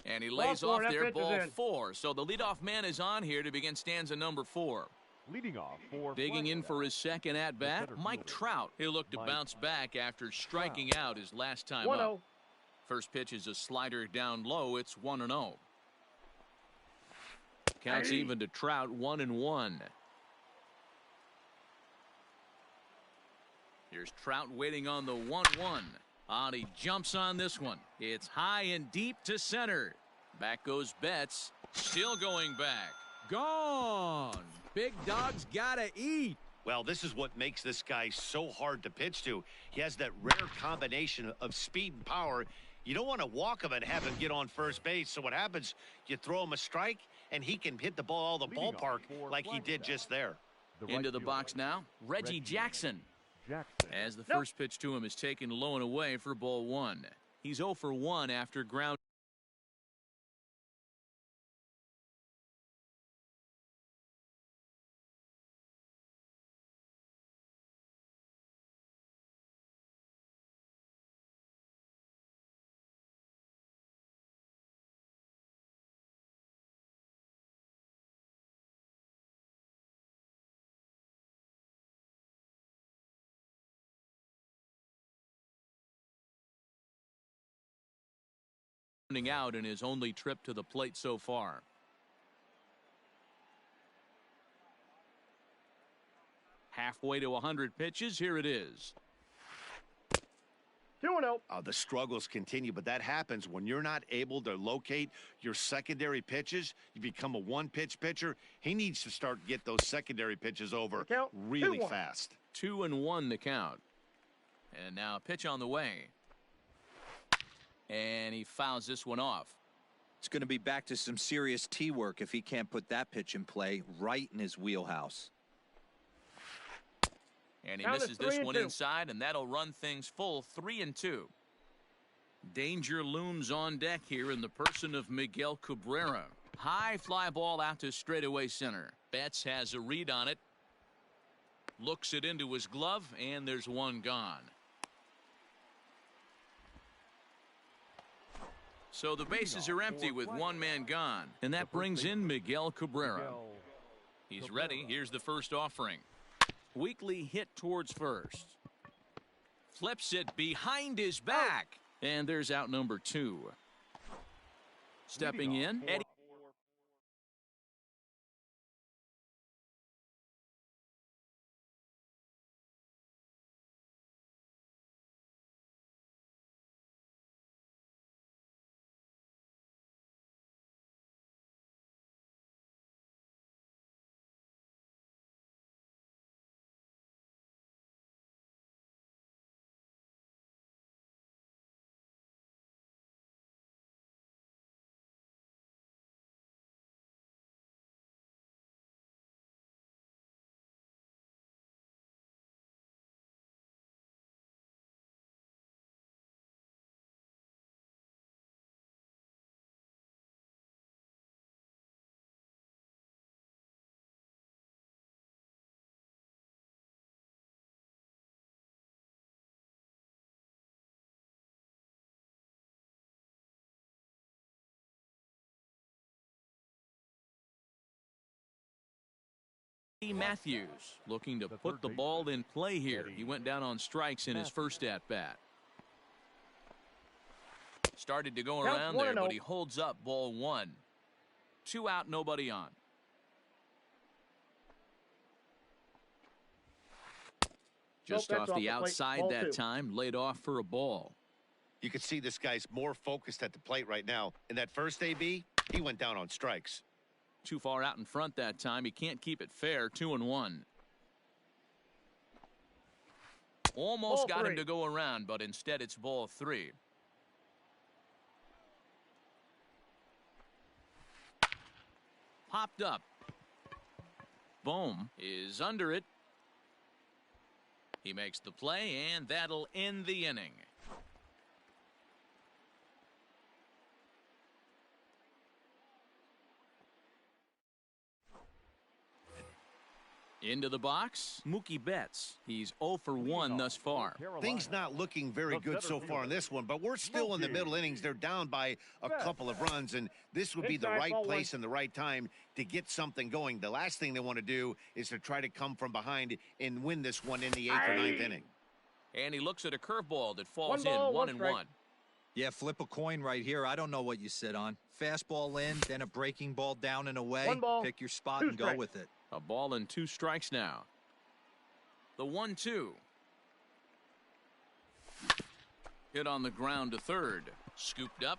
And he lays Ball off four, there, that pitch is ball in. 4. So the leadoff man is on here to begin stanza number 4. Leading off for Digging in for his second at-bat, center Mike fielder, Trout. He'll look to Mike bounce back after striking out his last time 1-0. up. First pitch is a slider down low. It's 1-0. Counts even to Trout, 1-1. Here's Trout waiting on the 1-1. He jumps on this one. It's high and deep to center. Back goes Betts. Still going back. Gone. Big dog's gotta eat. Well, this is what makes this guy so hard to pitch to. He has that rare combination of speed and power. You don't want to walk him and have him get on first base. So what happens, you throw him a strike, and he can hit the ball all the Leading off ballpark for like he did just there. Into the box now, Reggie Jackson. As the first pitch to him is taken low and away for ball 1. He's 0 for 1 after ground. Out in his only trip to the plate so far. Halfway to 100 pitches. Here it is. 2-0. The struggles continue, but that happens when you're not able to locate your secondary pitches. You become a one-pitch pitcher. He needs to start to get those secondary pitches over Count, really 2-1. fast. 2-1 the count. And now a pitch on the way. And he fouls this one off. It's going to be back to some serious tee work if he can't put that pitch in play right in his wheelhouse. And he Count is misses this 3-2. one inside, and that'll run things full 3-2. Danger looms on deck here in the person of Miguel Cabrera. High fly ball out to straightaway center. Betts has a read on it. Looks it into his glove, and there's one gone. So the bases are empty with one man gone, and that brings in Miguel Cabrera. He's ready. Here's the first offering. Weakly hit towards first. Flips it behind his back, and there's out number 2. Stepping in, Eddie. Matthews looking to put the ball in play here. He went down on strikes in his first at-bat. Started to go around there, but he holds up ball 1. 2 out, nobody on. Just off the outside that time, laid off for a ball. You can see this guy's more focused at the plate right now. In that first AB, he went down on strikes. Too far out in front that time. He can't keep it fair. 2-1. Almost got him to go around, but instead it's ball 3. Popped up. Bohm is under it. He makes the play, and that'll end the inning. Into the box, Mookie Betts. He's 0 for 1 thus far. Things not looking very good so far in this one, but we're still in the middle innings. They're down by a couple of runs, and this would be the right place and the right time to get something going. The last thing they want to do is to try to come from behind and win this one in the 8th or 9th inning. And he looks at a curveball that falls in 1-1. Yeah, flip a coin right here. I don't know what you sit on. Fastball in, then a breaking ball down and away. Pick your spot and go with it. A ball and 2 strikes now. The 1-2. Hit on the ground to third. Scooped up.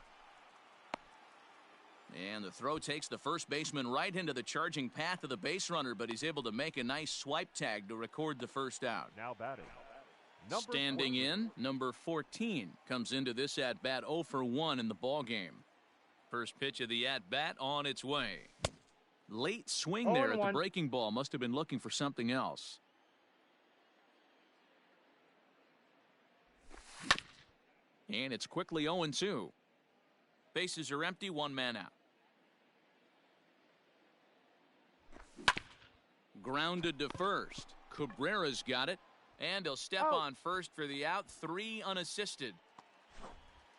And the throw takes the first baseman right into the charging path of the base runner, but he's able to make a nice swipe tag to record the first out. Now batting. Standing in, number 14 comes into this at-bat 0 for 1 in the ball game. First pitch of the at-bat on its way. Late swing there at the breaking ball. Must have been looking for something else. And it's quickly 0-2. Bases are empty, 1 man out. Grounded to first. Cabrera's got it. And he'll step on first for the out. 3 unassisted.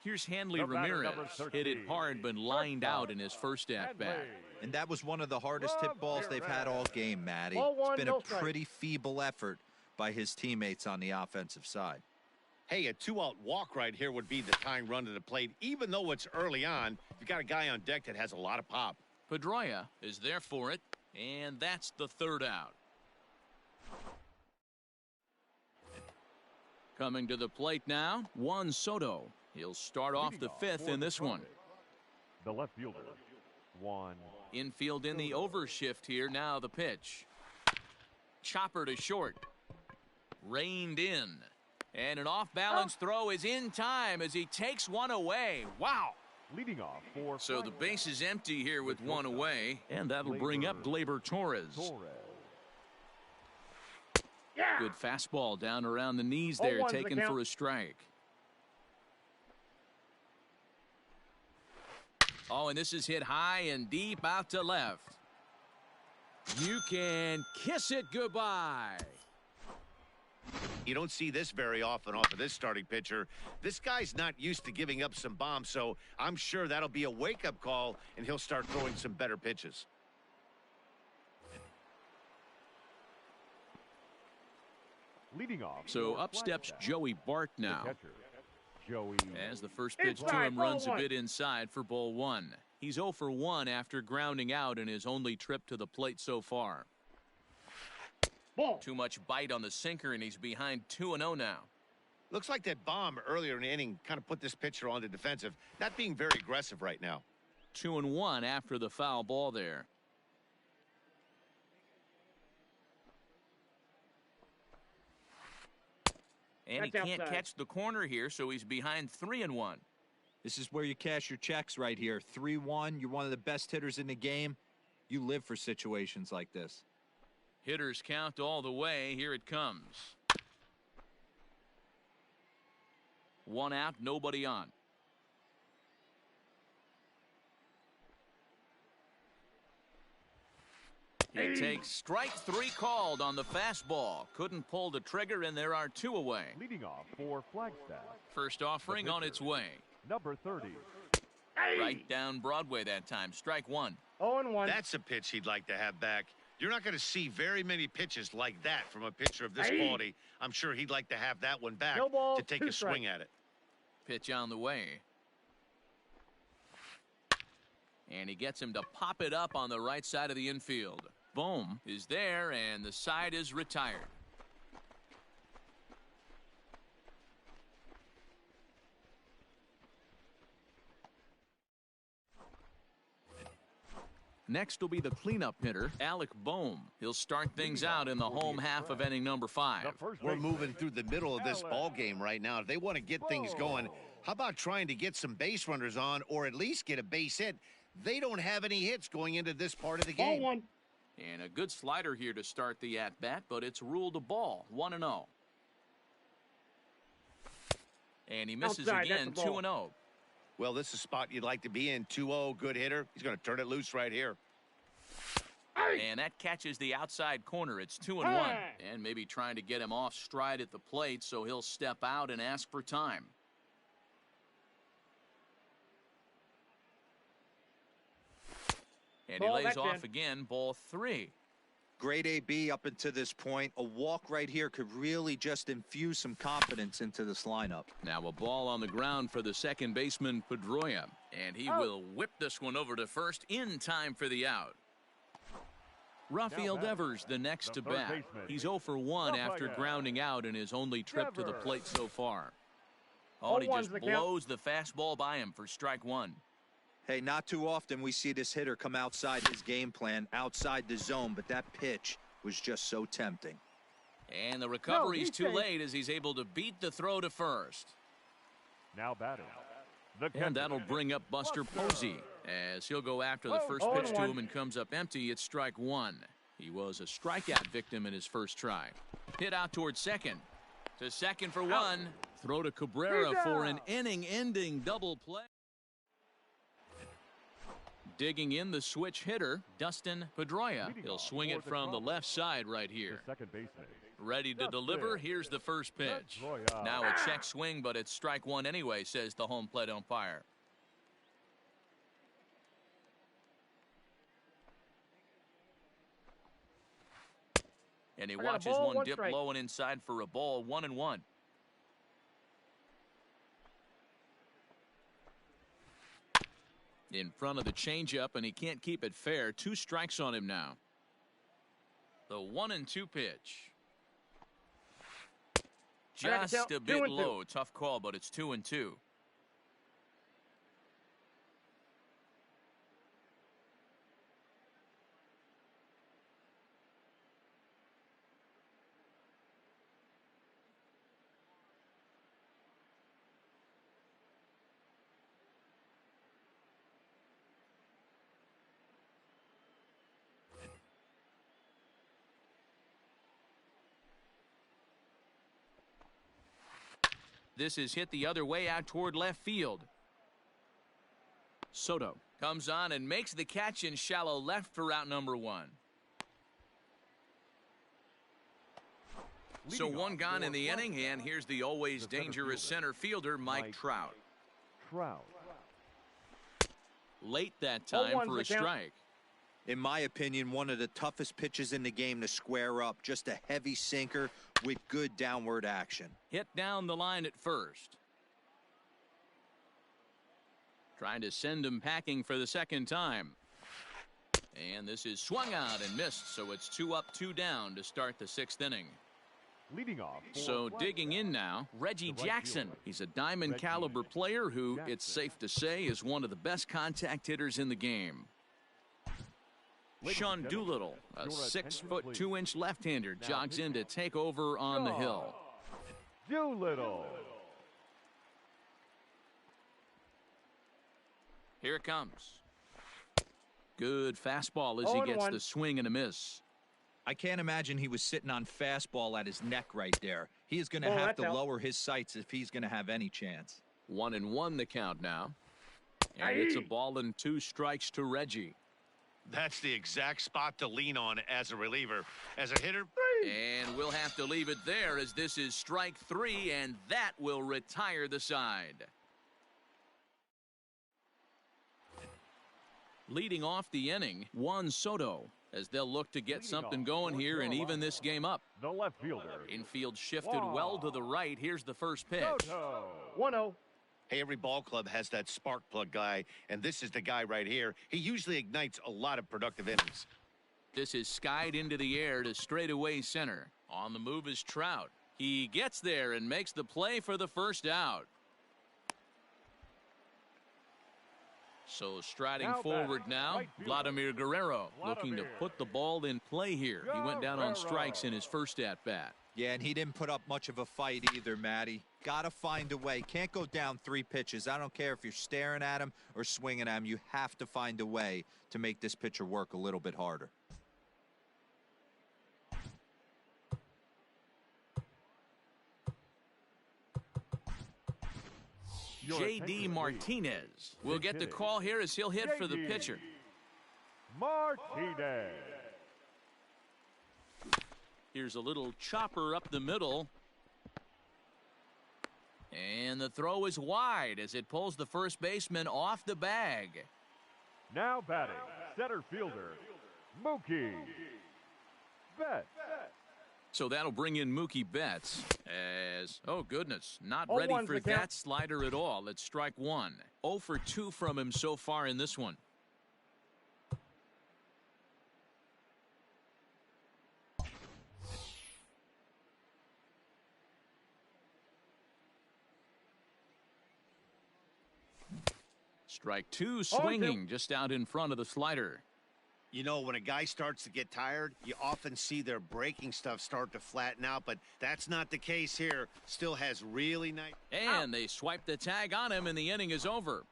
Here's Hanley Ramirez. Hit it hard, but lined out in his first at-bat. And that was one of the hardest hit balls they've had all game, Matty. It's been a pretty feeble effort by his teammates on the offensive side. Hey, a 2-out walk right here would be the tying run to the plate. Even though it's early on, you've got a guy on deck that has a lot of pop. Pedroia is there for it, and that's the 3rd out. Coming to the plate now, Juan Soto. He'll start off the 5th in this one. The left fielder, Juan. Infield in the overshift here. Now the pitch. Chopper to short. Reined in. And an off-balance throw is in time as he takes one away. Wow. Leading off for so the base is empty here with 1 away. And that'll bring up Gleyber Torres. Good fastball down around the knees there, taken for a strike. Oh, and this is hit high and deep out to left. You can kiss it goodbye. You don't see this very often off of this starting pitcher. This guy's not used to giving up some bombs, so I'm sure that'll be a wake-up call, and he'll start throwing some better pitches. Leading off. So up steps Joey Bart now. Joey. As the first pitch to him runs a bit inside for ball 1. He's 0 for 1 after grounding out in his only trip to the plate so far. Too much bite on the sinker, and he's behind 2-0 now. Looks like that bomb earlier in the inning kind of put this pitcher on the defensive. Not being very aggressive right now. 2-1 after the foul ball there. And he can't catch the corner here, so he's behind 3-1. This is where you cash your checks right here. 3-1. You're one of the best hitters in the game. You live for situations like this. Hitters count all the way. Here it comes. 1 out, nobody on. He takes strike 3 called on the fastball. Couldn't pull the trigger, and there are 2 away. Leading off for Flagstaff. First offering on its way. Number 30. Right down Broadway that time. Strike 1. 0-1. That's a pitch he'd like to have back. You're not going to see very many pitches like that from a pitcher of this quality. I'm sure he'd like to have that one back No ball, to take a swing at it. Pitch on the way. And he gets him to pop it up on the right side of the infield. Bohm is there, and the side is retired. Next will be the cleanup hitter, Alec Bohm. He'll start things out in the home half of inning number 5. We're moving through the middle of this ball game right now. If they want to get things going, how about trying to get some base runners on or at least get a base hit? They don't have any hits going into this part of the game. Ball 1. And a good slider here to start the at-bat, but it's ruled a ball, 1-0. And he misses Outside, again, that's a ball. 2-0. Well, this is a spot you'd like to be in. 2-0, good hitter. He's going to turn it loose right here. And that catches the outside corner. It's 2-1. And maybe trying to get him off stride at the plate, so he'll step out and ask for time. And he Ball, lays that's off in. again, ball 3. Great AB up until this point. A walk right here could really just infuse some confidence into this lineup. Now a ball on the ground for the second baseman, Pedroia. And he will whip this one over to first in time for the out. Rafael Devers the next to bat. He's 0 for 1 after grounding out in his only trip to the plate so far. Oh, and he just blows the fastball by him for strike 1. Hey, not too often we see this hitter come outside his game plan, outside the zone, but that pitch was just so tempting. And the recovery's too late as he's able to beat the throw to first. Now batting. And that'll bring up Buster Posey as he'll go after the first pitch to him and comes up empty. It's strike 1. He was a strikeout victim in his first try. Hit out towards second. To second for 1. Throw to Cabrera for an inning-ending double play. Digging in the switch hitter, Dustin Pedroia. He'll swing it from the left side right here. Second baseman. Ready to deliver. Here's the first pitch. Now a check swing, but it's strike 1 anyway, says the home plate umpire. And he watches one dip low and inside for a ball, 1-1. In front of the changeup, and he can't keep it fair. 2 strikes on him now. The 1-2 pitch. Just a bit low. Tough call, but it's 2-2. This is hit the other way out toward left field. Soto comes on and makes the catch in shallow left for out number 1. So 1 gone in the inning, and here's the always dangerous center fielder, Mike Trout. Late that time for a strike. In my opinion, one of the toughest pitches in the game to square up. Just a heavy sinker with good downward action. Hit down the line at first. Trying to send him packing for the second time. And this is swung out and missed, so it's 2 up, 2 down to start the 6th inning. Leading off. So digging in now, Reggie Jackson. He's a diamond caliber player who, it's safe to say, is one of the best contact hitters in the game. Sean Doolittle, a 6'2" left-hander, jogs in to take over on the hill. Doolittle. Here it comes. Good fastball as he gets the swing and a miss. I can't imagine he was sitting on fastball at his neck right there. He is going to have to lower his sights if he's going to have any chance. 1-1 the count now. And it's a ball and 2 strikes to Reggie. That's the exact spot to lean on as a reliever. As a hitter. And we'll have to leave it there as this is strike 3, and that will retire the side. Leading off the inning, Juan Soto. as they'll look to get something going here and even this game up. The left fielder. Infield shifted well to the right. Here's the first pitch. 1-0. Hey, every ball club has that spark plug guy, and this is the guy right here. He usually ignites a lot of productive innings. This is skied into the air to straightaway center. On the move is Trout. He gets there and makes the play for the first out. So striding forward now, Vladimir Guerrero looking to put the ball in play here. He went down on strikes in his first at-bat. Yeah, and he didn't put up much of a fight either, Matty. Got to find a way. Can't go down 3 pitches. I don't care if you're staring at him or swinging at him. You have to find a way to make this pitcher work a little bit harder. J.D. Martinez will get the call here as he'll hit for the pitcher. Martinez. Here's a little chopper up the middle. And the throw is wide as it pulls the first baseman off the bag. Now batting, center fielder, Mookie Betts. So that'll bring in Mookie Betts as, oh goodness, not ready for that slider at all. It's strike 1. 0 for 2 from him so far in this one. Strike 2 swinging just out in front of the slider. You know, when a guy starts to get tired, you often see their breaking stuff start to flatten out, but that's not the case here. Still has really nice. And they swipe the tag on him, and the inning is over.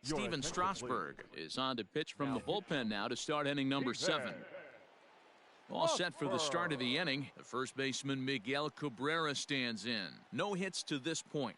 Steven Strasburg is on to pitch from the bullpen now to start inning number 7. All set for the start of the inning. The first baseman Miguel Cabrera stands in. No hits to this point.